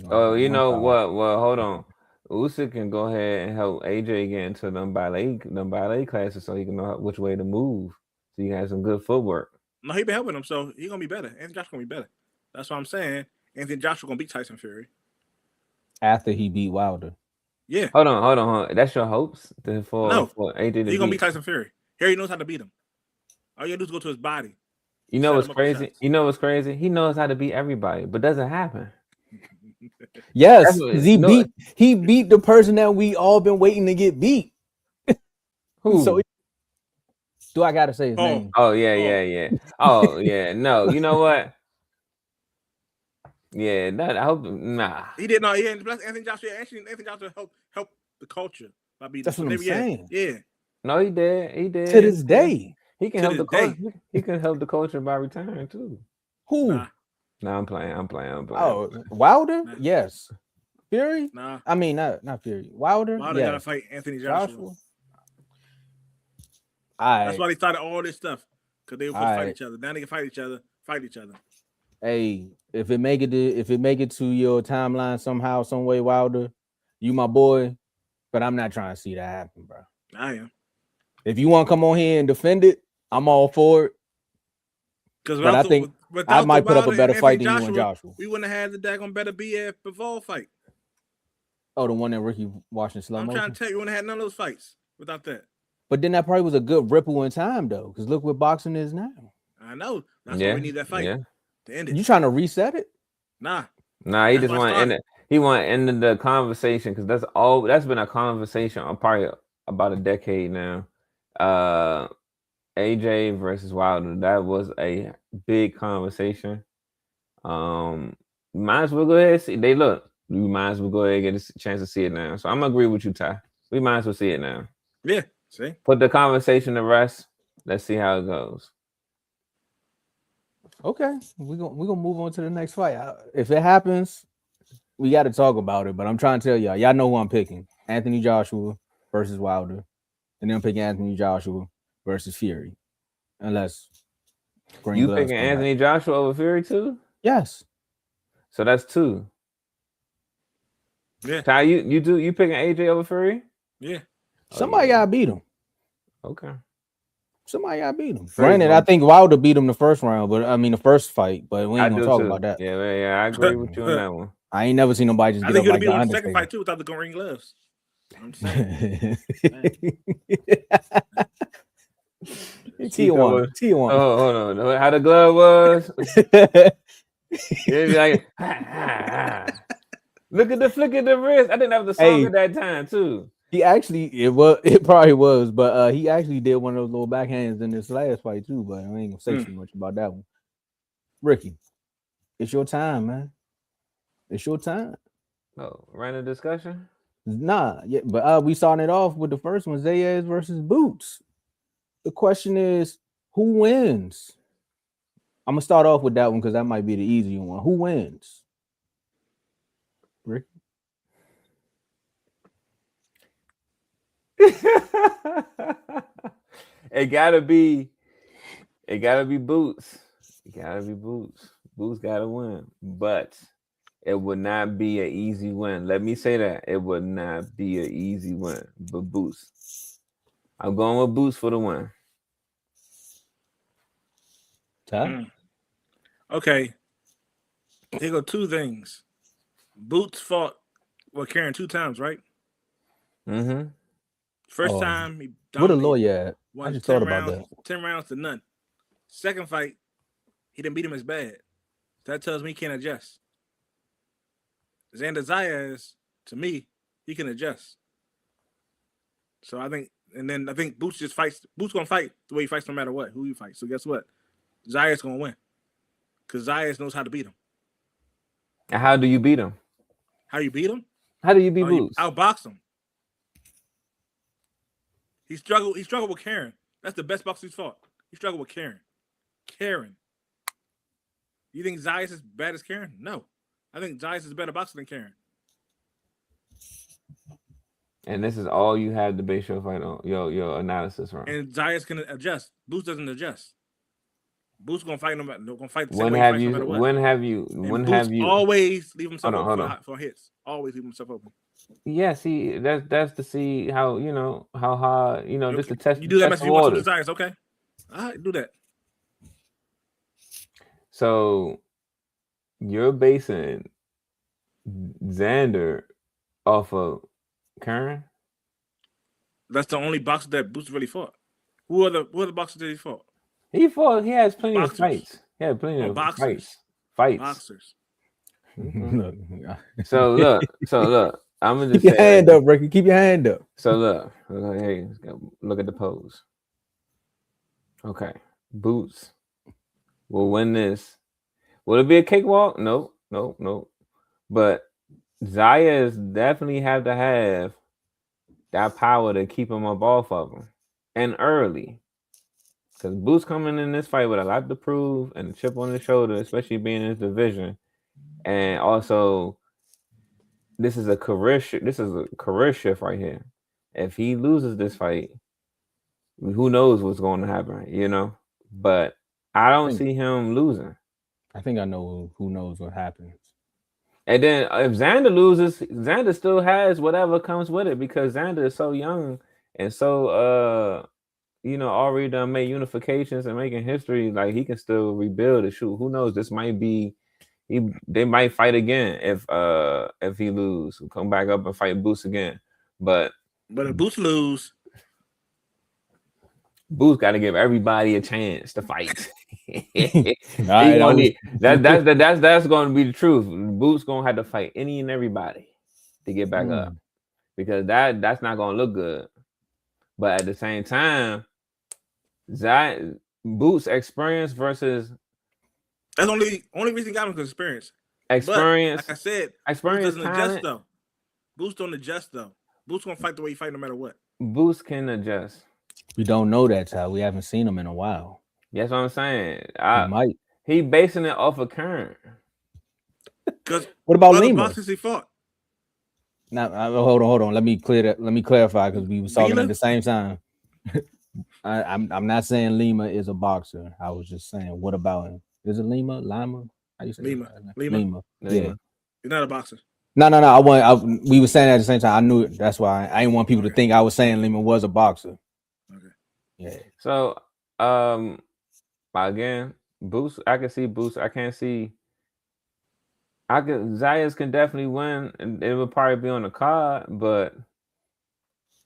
Oh, you know what? Well, hold on. Usyk can go ahead and help AJ get into them ballet classes so he can know which way to move. So you have some good footwork. No, he been helping him, so he gonna be better. Anthony Joshua gonna be better. That's what I'm saying. Anthony Joshua gonna beat Tyson Fury after he beat Wilder. Yeah. Hold on. That's your hopes for AJ to he's gonna beat Tyson Fury. He knows how to beat him. All you gotta do is go to his body. You know what's crazy? You know what's crazy? He knows how to beat everybody, but doesn't happen. Yes, he beat the person that we all been waiting to get beat. Who? So do I gotta say his name? Oh yeah. Oh yeah. No, you know what? Yeah, that I hope nah. He did not. Yeah, plus Anthony Joshua. Actually, Anthony Joshua help the culture by beating. That's what I'm saying. Yeah. No, he did. He did. To this day, he can help the culture. He can help the culture by retiring too. Who? Nah, I'm playing. Oh, Wilder? Nah. Yes. Fury? Nah. I mean, not Fury. Wilder? Wilder gotta fight Anthony Joshua. That's why they started all this stuff. Because they were supposed to fight each other. Now they can fight each other. Hey, if it make it to your timeline somehow, some way, Wilder, you my boy. But I'm not trying to see that happen, bro. I am. If you want to come on here and defend it, I'm all for it. But I think I might put up a better fight than you and Joshua. We wouldn't have had the daggone better BF Bivol fight. Oh, the one that Ricky watching slow motion? I'm trying to tell you, we wouldn't have had none of those fights without that. But then that probably was a good ripple in time, though, because look what boxing is now. I know. That's why we need that fight to end it. You trying to reset it? Nah, he just want to end it. He want to end the conversation because that's been a conversation probably about a decade now. AJ versus Wilder, that was a big conversation. Might as well go ahead and see. We might as well go ahead and get a chance to see it now. So I'm gonna agree with you, Ty. We might as well see it now. Yeah, see. Put the conversation to rest. Let's see how it goes. Okay, we're gonna move on to the next fight. If it happens, we got to talk about it. But I'm trying to tell y'all know who I'm picking: Anthony Joshua versus Wilder, and then I'm picking Anthony Joshua versus Fury. Unless you picking Anthony Joshua over Fury too? Yes. So that's 2. Yeah. Ty, you picking AJ over Fury? Yeah. Somebody gotta beat him. Okay. Somebody gotta beat him. Granted, I think Wilder beat him the first round, but I mean the first fight. But we ain't gonna talk about that. Yeah, I agree with you on that one. I ain't never seen nobody just get up like that. I think beat him the second fight too without the green gloves. I'm saying. T1. Oh, hold on. How the glove was? Like, look at the flick of the wrist. I think that was the song at that time too. He actually, it probably was, but he actually did one of those little backhands in this last fight too. But I ain't gonna say too much about that one. Ricky, it's your time, man. It's your time. Oh, random discussion? Nah, yeah, but we started it off with the first one, Zayas versus Boots. The question is, who wins? I'm gonna start off with that one because that might be the easier one. Who wins? Rick? It gotta be Boots. It gotta be Boots. Boots gotta win, but it would not be an easy win. Let me say that it would not be an easy win, but Boots. I'm going with Boots for the win. Okay. Here go 2 things. Boots fought Karen 2 times, right? Mm-hmm. First time he what a lawyer. I just thought about that. 10 rounds to none. Second fight, he didn't beat him as bad. That tells me he can't adjust. Xander Zayas, to me, he can adjust. So I think Boots just fights. Boots gonna fight the way he fights no matter what, who you fight. So guess what? Zayas gonna win. Because Zayas knows how to beat him. And how do you beat him? How you beat him? How do you beat Boots? You outbox him. He struggled with Karen. That's the best boxer he's fought. He struggled with Karen. You think Zayas is bad as Karen? No. I think Zayas is a better boxer than Karen. And this is all you have to base your fight on, your analysis on. And Zayas can adjust. Boots doesn't adjust. Boots gonna fight no matter. Gonna fight the same When way have he fights you? no matter what. When Boots have you? always leave himself Hold open on. for hits. Always leave himself open. Yeah, see, that's to see how how hard just to test. You do that test much if you want waters. some desires, okay? All right, do that. So you're basing Xander off of Karen? That's the only boxer that Boots really fought. Who are the boxers that he fought? He has plenty Boxers. of fights. He had plenty of boxers. Fights. Boxers. Look, So look. I'm gonna just keep your say hand up, Ricky. Keep your hand up. So look, hey, look at the pose. Okay, Boots will win this. Will it be a cakewalk? No. But Zayas definitely have to have that power to keep him up off of him and early. Because Boots coming in this fight with a lot to prove and a chip on his shoulder, especially being in his division, and also this is a career shift right here. If he loses this fight, who knows what's going to happen, But I don't see him losing. I think I know who knows what happens. And then if Xander loses, Xander still has whatever comes with it because Xander is so young and so already done made unifications and making history. Like he can still rebuild and shoot. Who knows? This might be they might fight again if he lose, come back up and fight Boots again. But if Boots lose, Boots got to give everybody a chance to fight. That's going to be the truth. Boots going to have to fight any and everybody to get back up because that's not going to look good. But at the same time, Boots experience versus that's only reason he got him because experience. Experience, but, like I said, experience Boots doesn't adjust though. Boots don't adjust though. Boots gonna fight the way he fight no matter what. Boots can adjust. We don't know that, Ty. We haven't seen him in a while. That's what I'm saying. He might. He basing it off of Karen. Because what about Lima? Boxers he fought. Now, hold on. Let me clarify because we were talking at the same time. I'm not saying Lima is a boxer. I was just saying, what about him? Is it Lima? How you say Lima. Yeah. He's not a boxer. No. We were saying that at the same time. I knew it. That's why I didn't want people to think I was saying Lima was a boxer. Okay. Yeah. So, again, Boots. I can see Boots. I can't see. Zayas can definitely win, and it would probably be on the card, but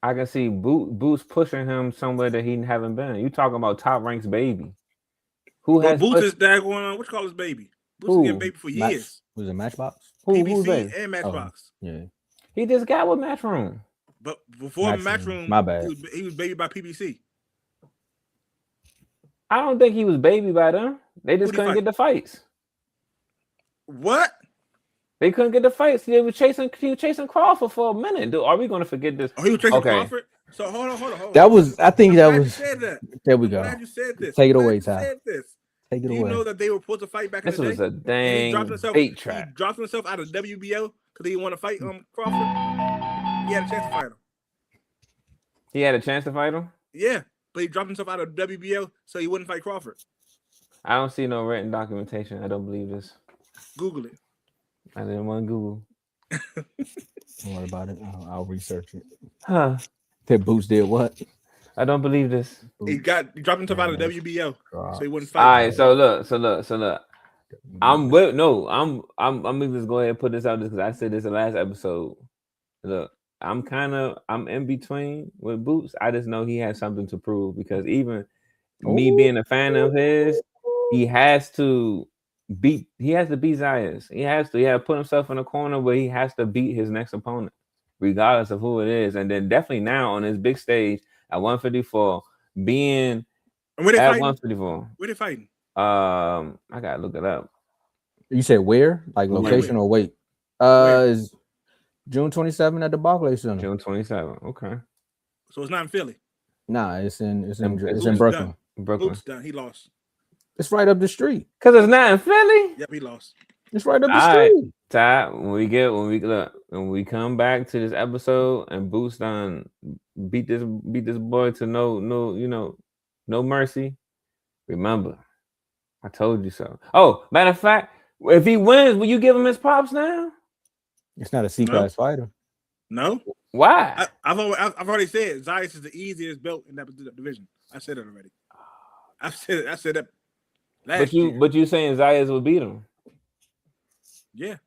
I can see Boots pushing him somewhere that he haven't been. You talking about top ranks baby? Boots is daggone? What you call his baby? Boots is getting baby for years. Was it Matchbox? PBC and Matchbox. Yeah. He just got with Matchroom. But before Matchroom, my bad. He was baby by PBC. I don't think he was baby by them. They just couldn't get the fights. What? They couldn't get the fights. He was chasing Crawford for a minute. Dude, are we going to forget this? Oh, he was chasing Crawford? So hold on. That was, I think that was. There we go. I'm glad you said this. Take it away, Ty. Take it away. You know that they were supposed to fight back in the day? This was a dang bait trap. He dropped himself out of WBO because he didn't want to fight Crawford. He had a chance to fight him. He had a chance to fight him? Yeah, but he dropped himself out of WBO so he wouldn't fight Crawford. I don't see no written documentation. I don't believe this. Google it. I didn't want to Google. Don't worry about it. I'll research it. Huh. That Boots did what? I don't believe this. He dropped himself out of WBO, so he wouldn't fight. All right, so look. I'm gonna just go ahead and put this out because I said this in the last episode. Look, I'm in between with Boots. I just know he has something to prove because even me being a fan of his, he has to beat Zayas. He has to put himself in a corner where he has to beat his next opponent, regardless of who it is. And then definitely now on this big stage at 154, being at 154. Where they fighting? I gotta look it up. You said where? Like location or weight? Is June 27 at the Barclays Center. June 27. Okay. So it's not in Philly. Nah, it's in Brooklyn. Brooklyn. Boots done. He lost. It's right up the street. Cause it's not in Philly. Yep, he lost. It's right up the street. Ty, when we come back to this episode and Boots done beat this boy to no mercy. Remember, I told you so. Oh, matter of fact, if he wins, will you give him his props now? It's not a C-class fighter. No. Why? I've already said Zayas is the easiest belt in that division. I said it already. I said that last year. But you saying Zayas will beat him? Yeah.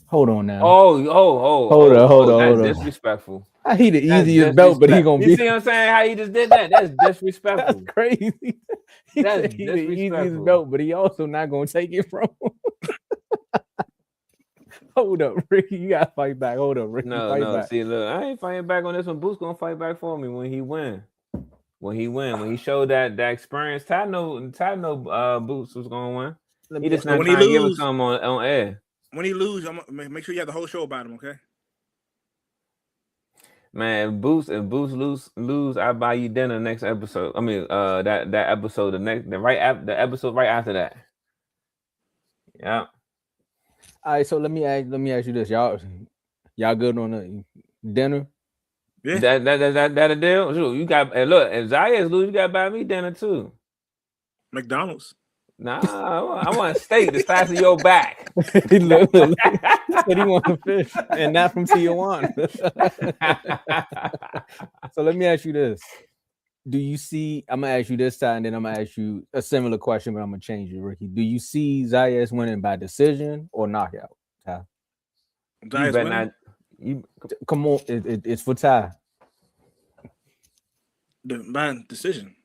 Hold on now. Hold on. That's disrespectful. He the easiest belt, but he gonna be. You see what I'm saying? How he just did that? That's disrespectful. That's crazy. That's the easiest belt, but he also not gonna take it from him. Hold up, Ricky. You gotta fight back. Hold up, Ricky. No. Back. See, look, I ain't fighting back on this one. Boots gonna fight back for me when he win. When he showed that experience, Ty know Boots was gonna win. He just not trying to give us some on air. When he lose, I'm gonna make sure you have the whole show about him, okay? Man, if Boots lose, I buy you dinner next episode. I mean, that episode, the episode right after that. Yeah. All right, so let me ask you this, y'all good on the dinner? Yeah. That a deal? Sure, you got look. If Zayas lose, you got to buy me dinner too. McDonald's. Nah, I want a steak the size of your back. He want a fish, and not from Tijuana. So let me ask you this: do you see? I'm gonna ask you this time, and then I'm gonna ask you a similar question, but I'm gonna change it, Ricky. Do you see Zayas winning by decision or knockout? Ty? Zayas winning? Come on, it's for Ty. By decision.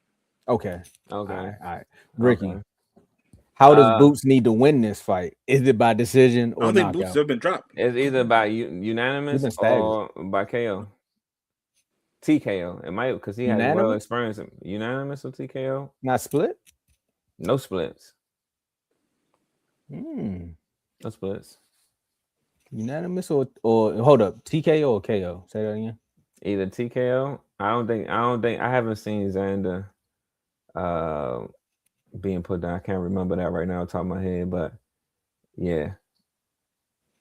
Okay. All right. Ricky. Okay. How does Boots need to win this fight? Is it by decision or knockout? I don't think Boots have been dropped. It's either by unanimous or by KO. TKO. It might because he has well experience. Unanimous or TKO? Not split? No splits. No splits. Unanimous or hold up, TKO or KO? Say that again. Either TKO. I don't think I haven't seen Xander being put down. I can't remember that right now on top of my head, but yeah.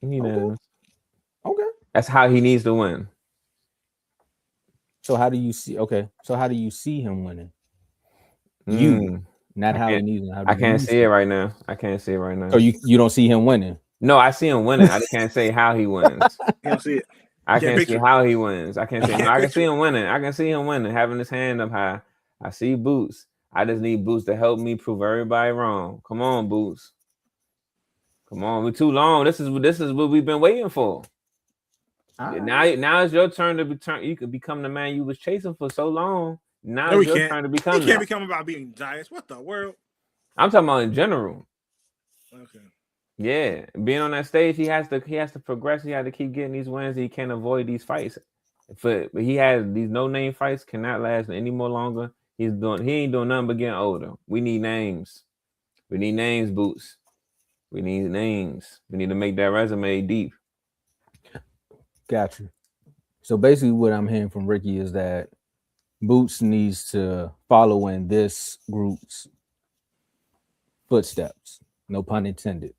Unanimous. Okay. That's how he needs to win. So how do you see him winning? Not how he needs him. I can't see it right now. So you don't see him winning? No, I see him winning. I can't say how he wins. You don't see it. I can't see how he wins. I can't say no, I can see him winning. I can see him winning, having his hand up high. I see Boots. I just need Boots to help me prove everybody wrong. Come on, Boots. Come on, we're too long. This is what we've been waiting for. Now it's your turn to return. You could become the man you was chasing for so long. Now it's your turn to become. He can't become about being Zayas. What the world? I'm talking about in general. Okay. Yeah, being on that stage, he has to progress. He has to keep getting these wins. He can't avoid these fights. But he has these no-name fights cannot last any more longer. He ain't doing nothing but getting older. We need names. We need names, Boots. We need names. We need to make that resume deep. Gotcha. So basically what I'm hearing from Ricky is that Boots needs to follow in this group's footsteps. No pun intended.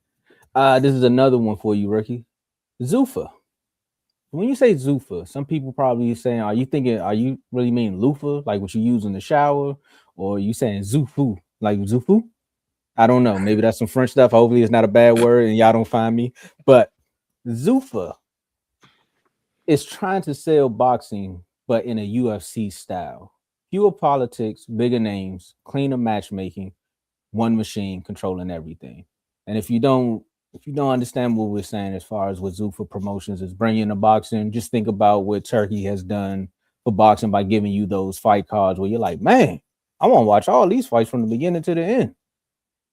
This is another one for you, Ricky. Zuffa. When you say Zuffa, some people probably saying, are you really mean loofah, like what you use in the shower? Or are you saying Zufu, like Zufu? I don't know. Maybe that's some French stuff. Hopefully it's not a bad word and y'all don't find me. But Zuffa is trying to sell boxing, but in a UFC style. Fewer politics, bigger names, cleaner matchmaking, one machine controlling everything. And if you don't understand what we're saying as far as what Zuffa Promotions is bringing to boxing, just think about what Turkey has done for boxing by giving you those fight cards where you're like, man, I want to watch all these fights from the beginning to the end.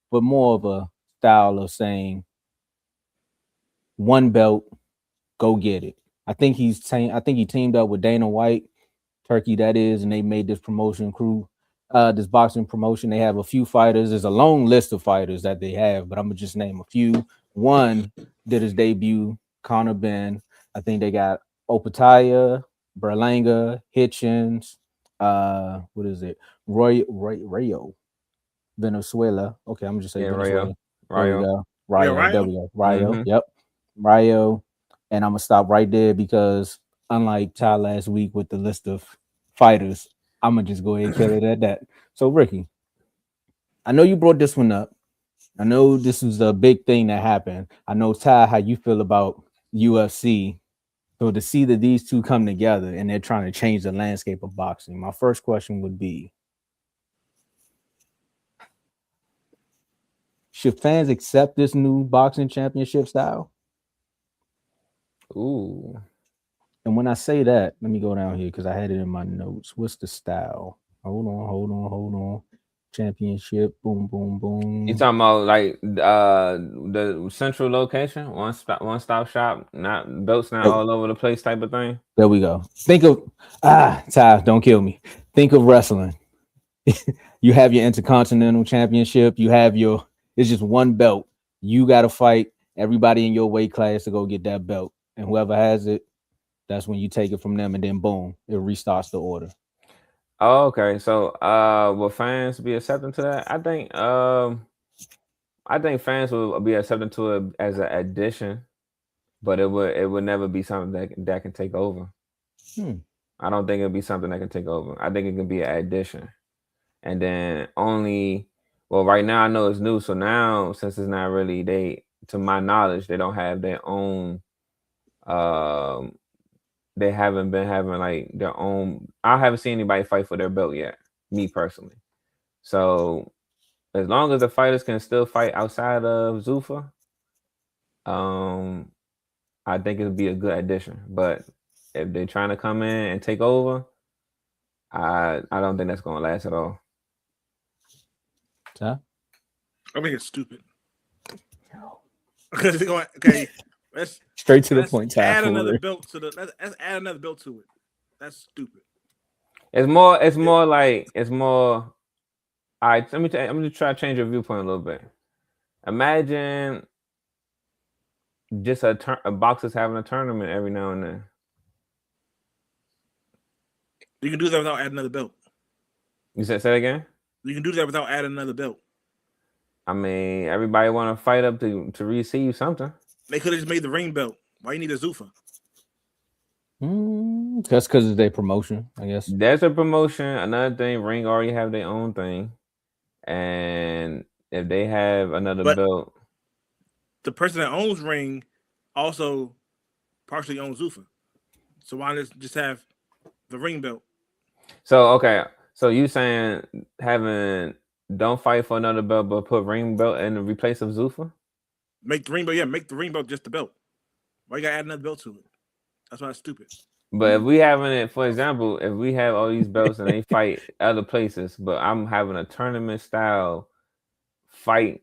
But more of a style of saying, one belt, go get it. I think he teamed up with Dana White, Turkey that is, and they made this promotion crew, this boxing promotion. They have a few fighters. There's a long list of fighters that they have, but I'm gonna just name a few. One did his debut, Conor Benn. I think they got Opataya, Berlanga, Hitchens, what is it? Rayo, Venezuela. Okay, I'm just saying Venezuela. Rayo. There we go. Rayo. Mm-hmm. Yep. Rayo. And I'm gonna stop right there because unlike Ty last week with the list of fighters, I'm gonna just go ahead and kill it at that. So Ricky, I know you brought this one up. I know this was a big thing that happened. I know, Ty, how you feel about UFC. So to see that these two come together and they're trying to change the landscape of boxing, my first question would be, should fans accept this new boxing championship style? Ooh. And when I say that, let me go down here because I had it in my notes. What's the style? Hold on. Championship, boom, boom, boom. You talking about like the central location, one stop shop, not belts not all over the place type of thing. There we go. Think of Ty, don't kill me. Think of wrestling. You have your Intercontinental Championship. You have it's just one belt. You got to fight everybody in your weight class to go get that belt, and whoever has it, that's when you take it from them, and then boom, it restarts the order. Oh, okay. So will fans be accepting to that? I think fans will be accepting to it as an addition, but it would never be something that can take over. I don't think it'll be something that can take over. I think it can be an addition. And then right now I know it's new. So now, since it's not really, to my knowledge, they don't have their own, they haven't been having like their own. I haven't seen anybody fight for their belt yet, me personally. So as long as the fighters can still fight outside of Zuffa, I think it'll be a good addition. But if they're trying to come in and take over, I don't think that's going to last at all. Huh? I think it's stupid. Because they're going, okay, let's straight to the point. Ty, add another belt to let's add another belt to it. That's stupid. It's more. All right, I'm gonna try to change your viewpoint a little bit. Imagine just a boxers having a tournament every now and then. You can do that without adding another belt. You say that again? You can do that without adding another belt. I mean, everybody want to fight up to receive something. They could have just made the ring belt. Why you need a Zuffa? That's because of their promotion, I guess. There's a promotion. Another thing, Ring already have their own thing, and if they have another belt, the person that owns Ring also partially owns Zuffa. So why not just have the ring belt? So okay, so you saying don't fight for another belt, but put ring belt in the replace of Zuffa? Make the ring belt, make the ring belt just the belt. Why you gotta add another belt to it? That's why it's stupid. But if we having it, for example, if we have all these belts and they fight other places, but I'm having a tournament style fight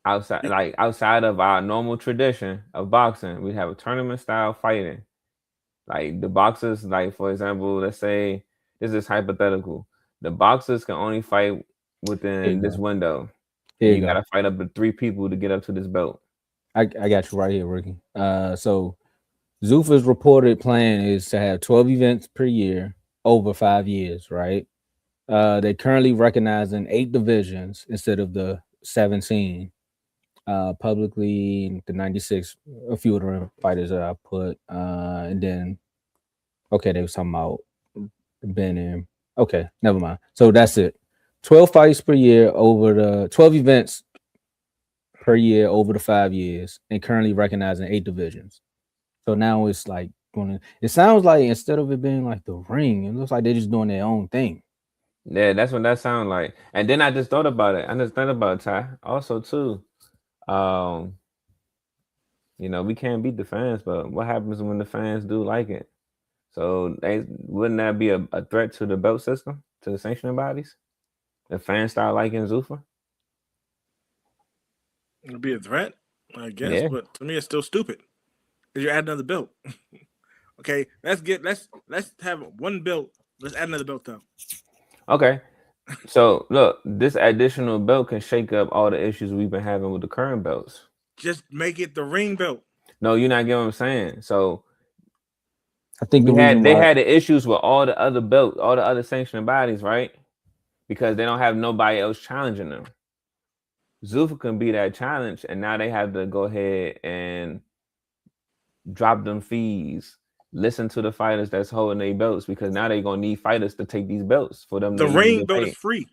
outside of our normal tradition of boxing, we have a tournament style fighting. Like the boxers, like for example, let's say this is hypothetical. The boxers can only fight within this window. You gotta fight up to 3 people to get up to this belt. I got you right here, Ricky. So Zuffa's reported plan is to have 12 events per year over 5 years, right? They're currently recognizing 8 divisions instead of the 17. Publicly, the 96, a few of the fighters that I put, and then, okay, they was talking about Ben and, okay, never mind. So that's it. 12 fights per year over the 12 events per year over the 5 years, and currently recognizing 8 divisions. So now it's like it sounds like instead of it being like the ring, it looks like they're just doing their own thing. Yeah, that's what that sounds like. And then I just thought about it. I just thought about it, Ty. Also, too, we can't beat the fans, but what happens when the fans do like it? So wouldn't that be a threat to the belt system, to the sanctioning bodies? The fans start liking Zuffa? It'll be a threat, I guess, but to me it's still stupid. Because you're adding another belt. Okay, let's have one belt. Let's add another belt though. Okay. So look, this additional belt can shake up all the issues we've been having with the current belts. Just make it the ring belt. No, you're not getting what I'm saying. So I think they had the issues with all the other belts, all the other sanctioning bodies, right? Because they don't have nobody else challenging them. Zuffa can be that challenge, and now they have to go ahead and drop them fees. Listen to the fighters that's holding their belts, because now they're gonna need fighters to take these belts for them. The ring belt is free.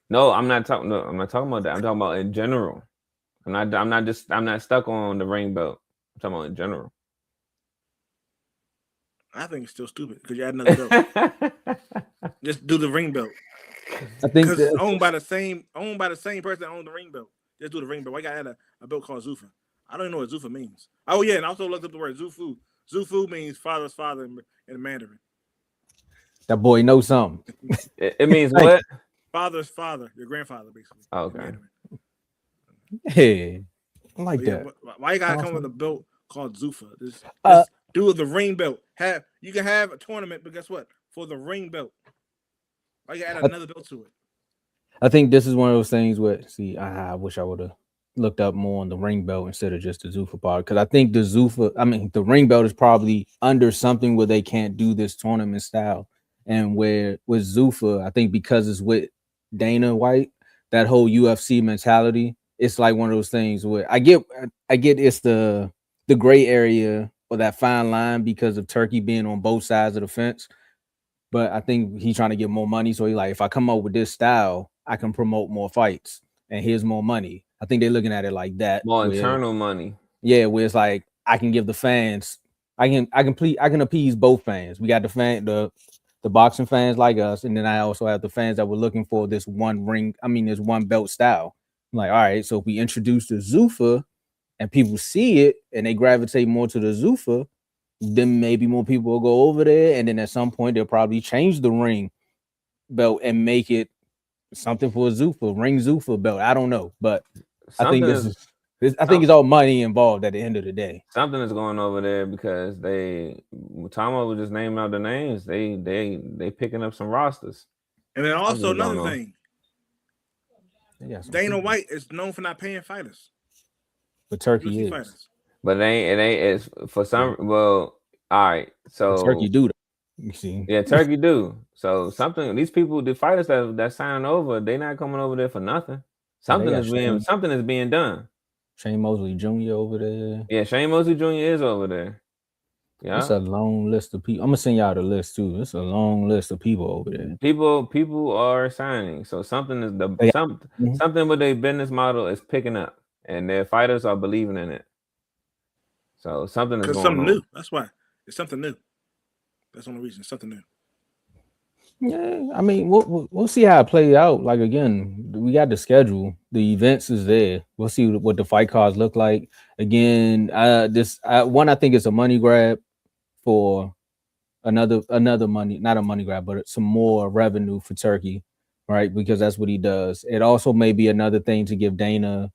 No, I'm not talking. No, I'm not talking about that. I'm talking about in general. I'm not stuck on the ring belt. I'm talking about in general. I think it's still stupid because you add another belt. Just do the ring belt. I think Because it's owned by the same person that owned the ring belt. Just do the ring belt. Why you gotta add a belt called Zuffa? I don't even know what Zuffa means. Oh yeah, and I also looked up the word Zufu. Zufu means father's father in Mandarin. that boy knows something. It means what? Father's father, your grandfather, basically. Oh, okay. Yeah, I like that. Why you gotta come with a belt called Zuffa? Just do the ring belt. You can have a tournament, but guess what? For the ring belt, why you add another belt to it? I think this is one of those things where, I wish I would have looked up more on the ring belt instead of just the Zuffa part. Because I think the ring belt is probably under something where they can't do this tournament style. And where with Zuffa, I think because it's with Dana White, that whole UFC mentality, it's like one of those things where I get it's the gray area or that fine line because of Turkey being on both sides of the fence. But I think he's trying to get more money. So he's like, if I come up with this style, I can promote more fights and here's more money. I think they're looking at it like that. More internal money. Yeah, where it's like I can give the fans, I can appease both fans. We got the boxing fans like us, and then I also have the fans that were looking for this one belt style. I'm like, all right, so if we introduce the Zuffa and people see it and they gravitate more to the Zuffa, then maybe more people will go over there, and then at some point they'll probably change the ring belt and make it something for a Zuffa, ring Zuffa belt. I don't know, but I think it's all money involved at the end of the day. Something is going over there because Tomo was just naming out the names. They picking up some rosters. And then also another thing, Dana White is known for not paying fighters. But Turkey is. Fighters. But it's for some. Well, all right. So Turkey do that. You see? Yeah, Turkey do. So these people, the fighters that sign over, they not coming over there for nothing. Something is being done. Shane Mosley Jr. over there. Yeah, Shane Mosley Jr. is over there. Yeah, it's a long list of people. I'm gonna send y'all the list too. It's a long list of people over there. People are signing. So something with their business model is picking up, and their fighters are believing in it. So something is going something on. New. That's why it's something new. That's the only reason. It's something new. Yeah, I mean, we'll see how it plays out. Like again, we got the schedule. The events is there. We'll see what the fight cards look like. Again, I think it's a money grab for another money, not a money grab, but some more revenue for Turkey, right? Because that's what he does. It also may be another thing to give Dana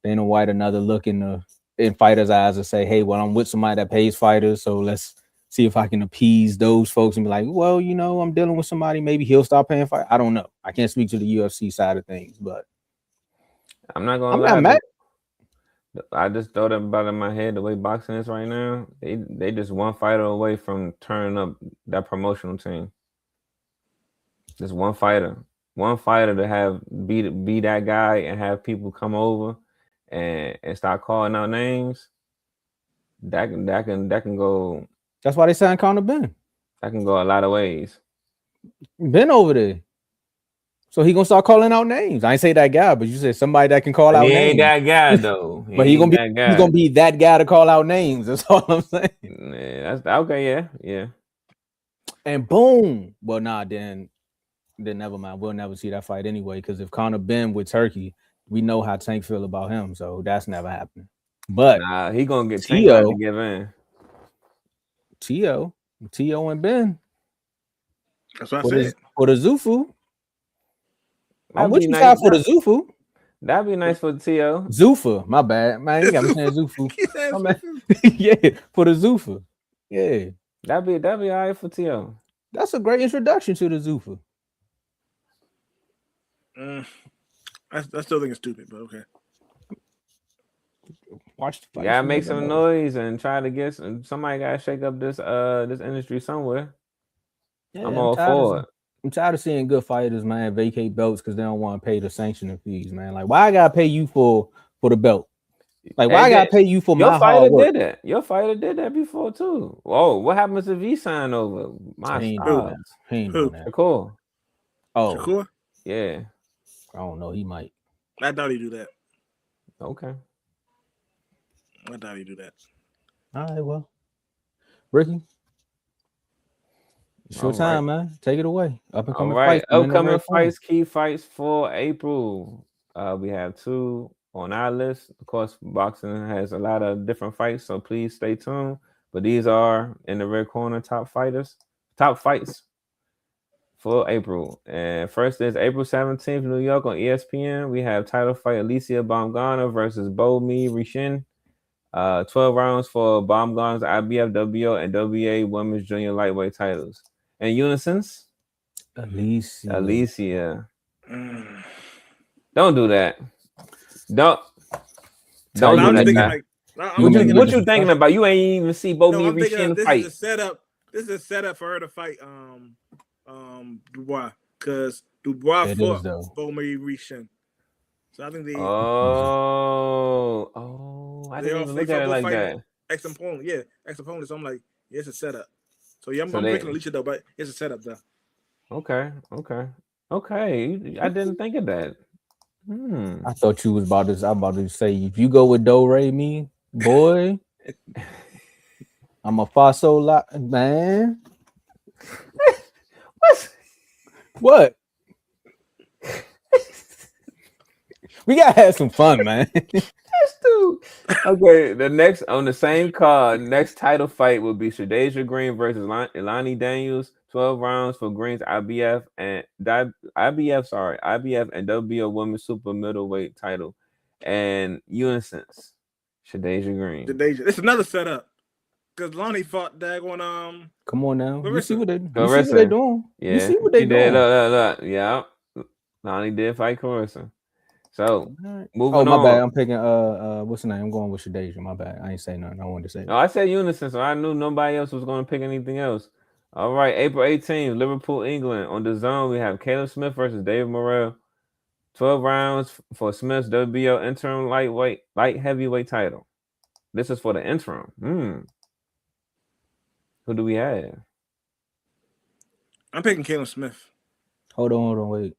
White another look in fighters' eyes and say, hey, well, I'm with somebody that pays fighters, so let's see if I can appease those folks and be like, well, I'm dealing with somebody. Maybe he'll stop paying fight. I don't know. I can't speak to the UFC side of things, but I'm not gonna lie. Not mad. I just thought about it in my head the way boxing is right now. They just one fighter away from turning up that promotional team. Just one fighter to have be that guy and have people come over and start calling out names. That can go. That's why they signed Conor Benn. That can go a lot of ways. Ben over there. So he gonna start calling out names. I ain't say that guy, but you said somebody that can call out names. He ain't that guy though. But he's gonna be that guy to call out names. That's all I'm saying. Yeah, that's okay. Yeah. And boom. Well, then never mind. We'll never see that fight anyway. Because if Conor Benn with Turkey, we know how Tank feel about him, so that's never happening. But he gonna get Tank to give in. T.O. and Ben. That's what I said. For the Zuffa. I'm with you for the Zuffa. That'd be nice for the T.O. Zuffa, my bad. Man, you got me saying Zuffa. Yeah, for the Zuffa. Yeah. That'd be all right for T.O. That's a great introduction to the Zuffa. I still think it's stupid, but okay. Watch the fight. Yeah, make some noise and try to get somebody gotta shake up this industry somewhere. Yeah, I'm all for it. I'm tired of seeing good fighters, man, vacate belts because they don't want to pay the sanctioning fees, man. Like, why I gotta pay you for the belt? Like, why I gotta pay you for my hard work? Did that. Your fighter did that before too. Whoa, what happens if he signed over? He ain't doing that. Cool. Oh, Shakur? Yeah. I don't know. He might. I doubt he do that. Okay. I doubt he do that. All right, well. Ricky. It's your time, man. Take it away. Up and coming fights. Upcoming fights, key fights for April. We have 2 on our list. Of course, boxing has a lot of different fights, so please stay tuned. But these are in the red corner top fights for April. And first is April 17th, New York on ESPN. We have title fight Alycia Baumgardner versus Shin. 12 rounds for Baumgardner's IBF, WBO, and WBA Women's Junior Lightweight titles. And unisons? Alicia. Don't do that. Don't do that. What you thinking about? You ain't even see Shin fight. This is a setup for her to fight Dubois, because Dubois fought Shin. So I think they. I didn't even look at it like that. Ex-opponent. So I'm like, yeah, it's a setup. So yeah, I'm picking Alicia though, but it's a setup though. Okay. I didn't think of that. I thought you was about to say, if you go with Do Re Mi, boy, I'm a Faso lot, man. What? We gotta have some fun, man. Dude. Okay, the next on the same card, next title fight will be Shadasia Green versus Lani Daniels. 12 rounds for Green's IBF and WBO Women's Super Middleweight title. And unisons, Shadasia Green. It's another setup. Because Lani fought Dagon. Come on now. You see what they're doing. Yeah. You see what they doing. Look. Yeah. Lani did fight Carissa. So moving on. My bad. I'm picking what's the name? I'm going with Shadasia. My bad. I ain't say nothing. I wanted to say. No, I said unison, so I knew nobody else was going to pick anything else. All right, April 18th, Liverpool, England. On the zone, we have Callum Smith versus David Morrell. 12 rounds for Smith's WBO interim light heavyweight title. This is for the interim. Who do we have? I'm picking Callum Smith. Hold on, wait.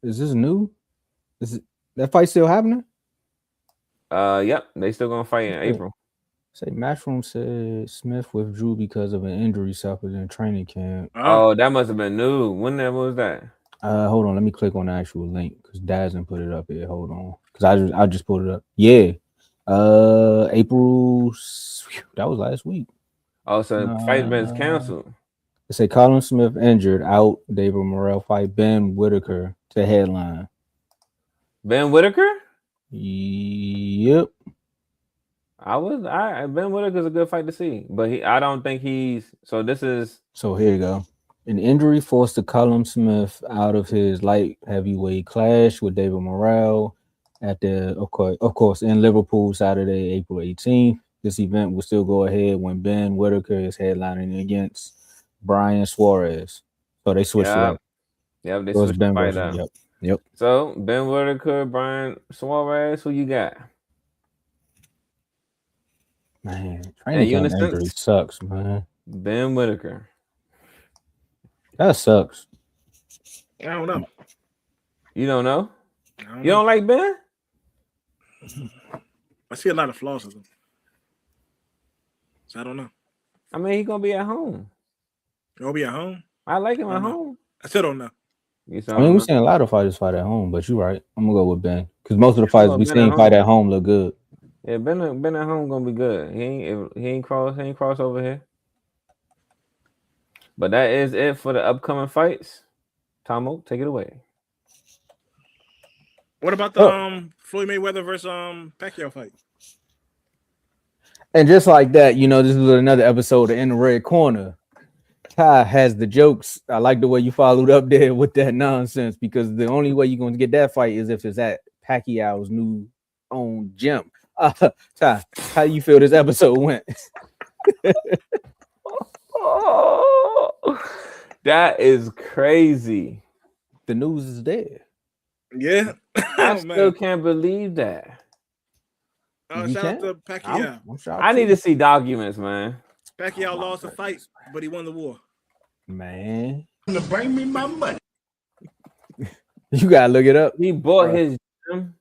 Is this new? Is it that fight still happening? Yep, they still gonna fight in April. Say Matchroom said Smith withdrew because of an injury suffered in training camp. Oh, that must have been new. When was that? Hold on, let me click on the actual link because Dazn put it up here. Hold on, because I just pulled it up. Yeah, April. That was last week. Oh, so the fight been canceled. They say Callum Smith injured, out. David Morrell fight Ben Whitaker to headline. Ben Whitaker? Yep. Ben Whitaker's a good fight to see, but I don't think he's. So this is. So here you go. An injury forced Callum Smith out of his light heavyweight clash with David Morrell at the of course in Liverpool Saturday, April 18th. This event will still go ahead when Ben Whitaker is headlining against Brian Suarez. So they switched it up. Yep, they switched the fight up. Yep. So Ben Whitaker, Brian Suarez, who you got? Man, training camp injury sucks, man. Ben Whitaker. That sucks. I don't know. You don't know? You don't like Ben? I see a lot of flaws with him. So I don't know. I mean, he's gonna be at home. He'll be at home? I like him at home. I still don't know. I mean, we're seeing a lot of fighters fight at home, but you're right. I'm gonna go with Ben because most of the fighters we seen fight at home look good. Yeah, Ben at home gonna be good. He ain't cross over here. But that is it for the upcoming fights. Tomo, take it away. What about the Floyd Mayweather versus Pacquiao fight? And just like that, this is another episode of In the Red Corner. Ty has the jokes. I like the way you followed up there with that nonsense because the only way you're going to get that fight is if it's at Pacquiao's new own gym. Ty, how you feel this episode went? That is crazy. The news is there. Yeah. I still can't believe that. Shout out to Pacquiao. I need to see documents, man. Pacquiao lost a fight, but he won the war. Man. To bring me my money. You gotta look it up. He bought his gym.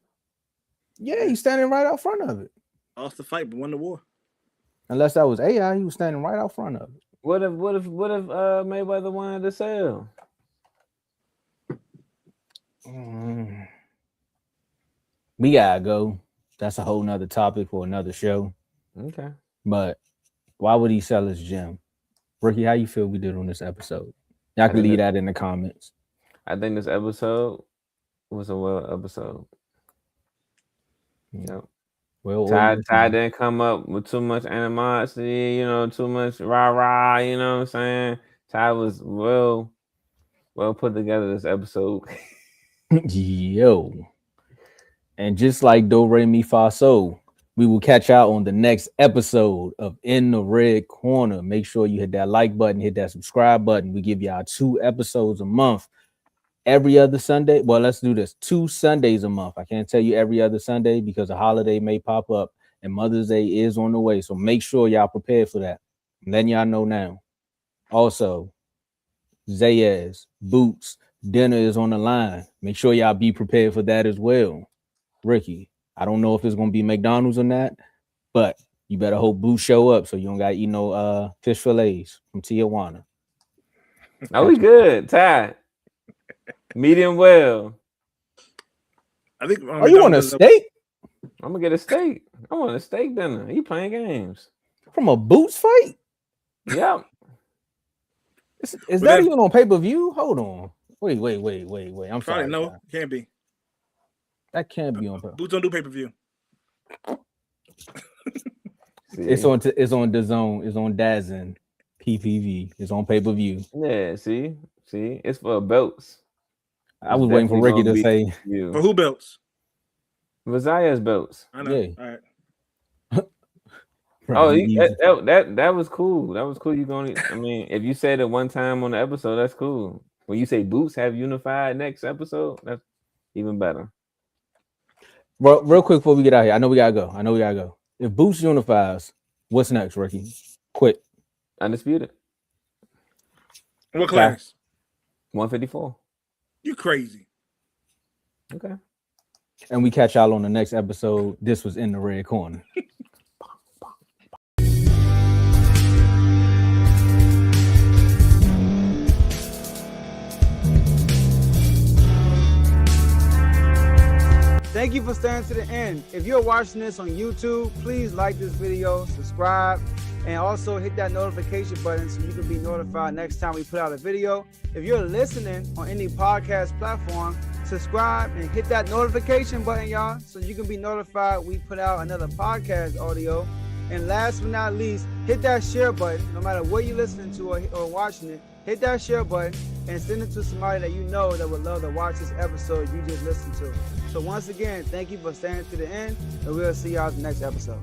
Yeah, he's standing right out front of it. Lost the fight, but won the war. Unless that was AI, he was standing right out front of it. What if Mayweather wanted to sell? We gotta go. That's a whole nother topic for another show. Okay. But why would he sell his gym? Ricky, how you feel we did on this episode? Y'all can leave that in the comments. I think this episode was a well episode. Yep. Well, Ty didn't come up with too much animosity, too much rah-rah, you know what I'm saying? Ty was well put together this episode. Yo. And just like Do Re Mi Fa So, we will catch y'all on the next episode of In the Red Corner. Make sure you hit that like button, hit that subscribe button. We give y'all 2 episodes a month. Every other Sunday. Well, let's do this. 2 Sundays a month. I can't tell you every other Sunday because a holiday may pop up and Mother's Day is on the way. So make sure y'all prepared for that. I'm letting y'all know now. Also, Zayas, Boots, dinner is on the line. Make sure y'all be prepared for that as well. Ricky, I don't know if it's going to be McDonald's or not, but you better hope Boots show up so you don't got to eat no fish fillets from Tijuana. Are we good, Ty? Medium well. I think. Oh, you want a steak? I'm gonna get a steak. I want a steak dinner. He playing games from a Boots fight? Yep. Is that even on pay-per-view? Hold on. Wait. I'm sorry. No, can't be. That can't be on pay-per-view. Boots don't do pay-per-view. It's on DAZN. It's on DAZN. PPV. It's on pay-per-view. Yeah. See, it's for belts. I was waiting for Ricky to say for who belts? For Zayas belts. I know. Yeah. All right. That was cool. That was cool. If you said it one time on the episode, that's cool. When you say Boots have unified next episode, that's even better. Well, real quick before we get out here, I know we gotta go. If Boots unifies, what's next, Ricky? Quick. Undisputed. What class? 154. You crazy. Okay. And we catch y'all on the next episode. This was In the Red Corner. Thank you for staying to the end. If you're watching this on YouTube, please like this video, subscribe, and also hit that notification button so you can be notified next time we put out a video. If you're listening on any podcast platform, subscribe and hit that notification button, y'all, so you can be notified we put out another podcast audio. And last but not least, hit that share button. No matter what you're listening to or watching it, hit that share button and send it to somebody that you know that would love to watch this episode you just listened to. So once again, thank you for staying to the end, and we'll see y'all in the next episode.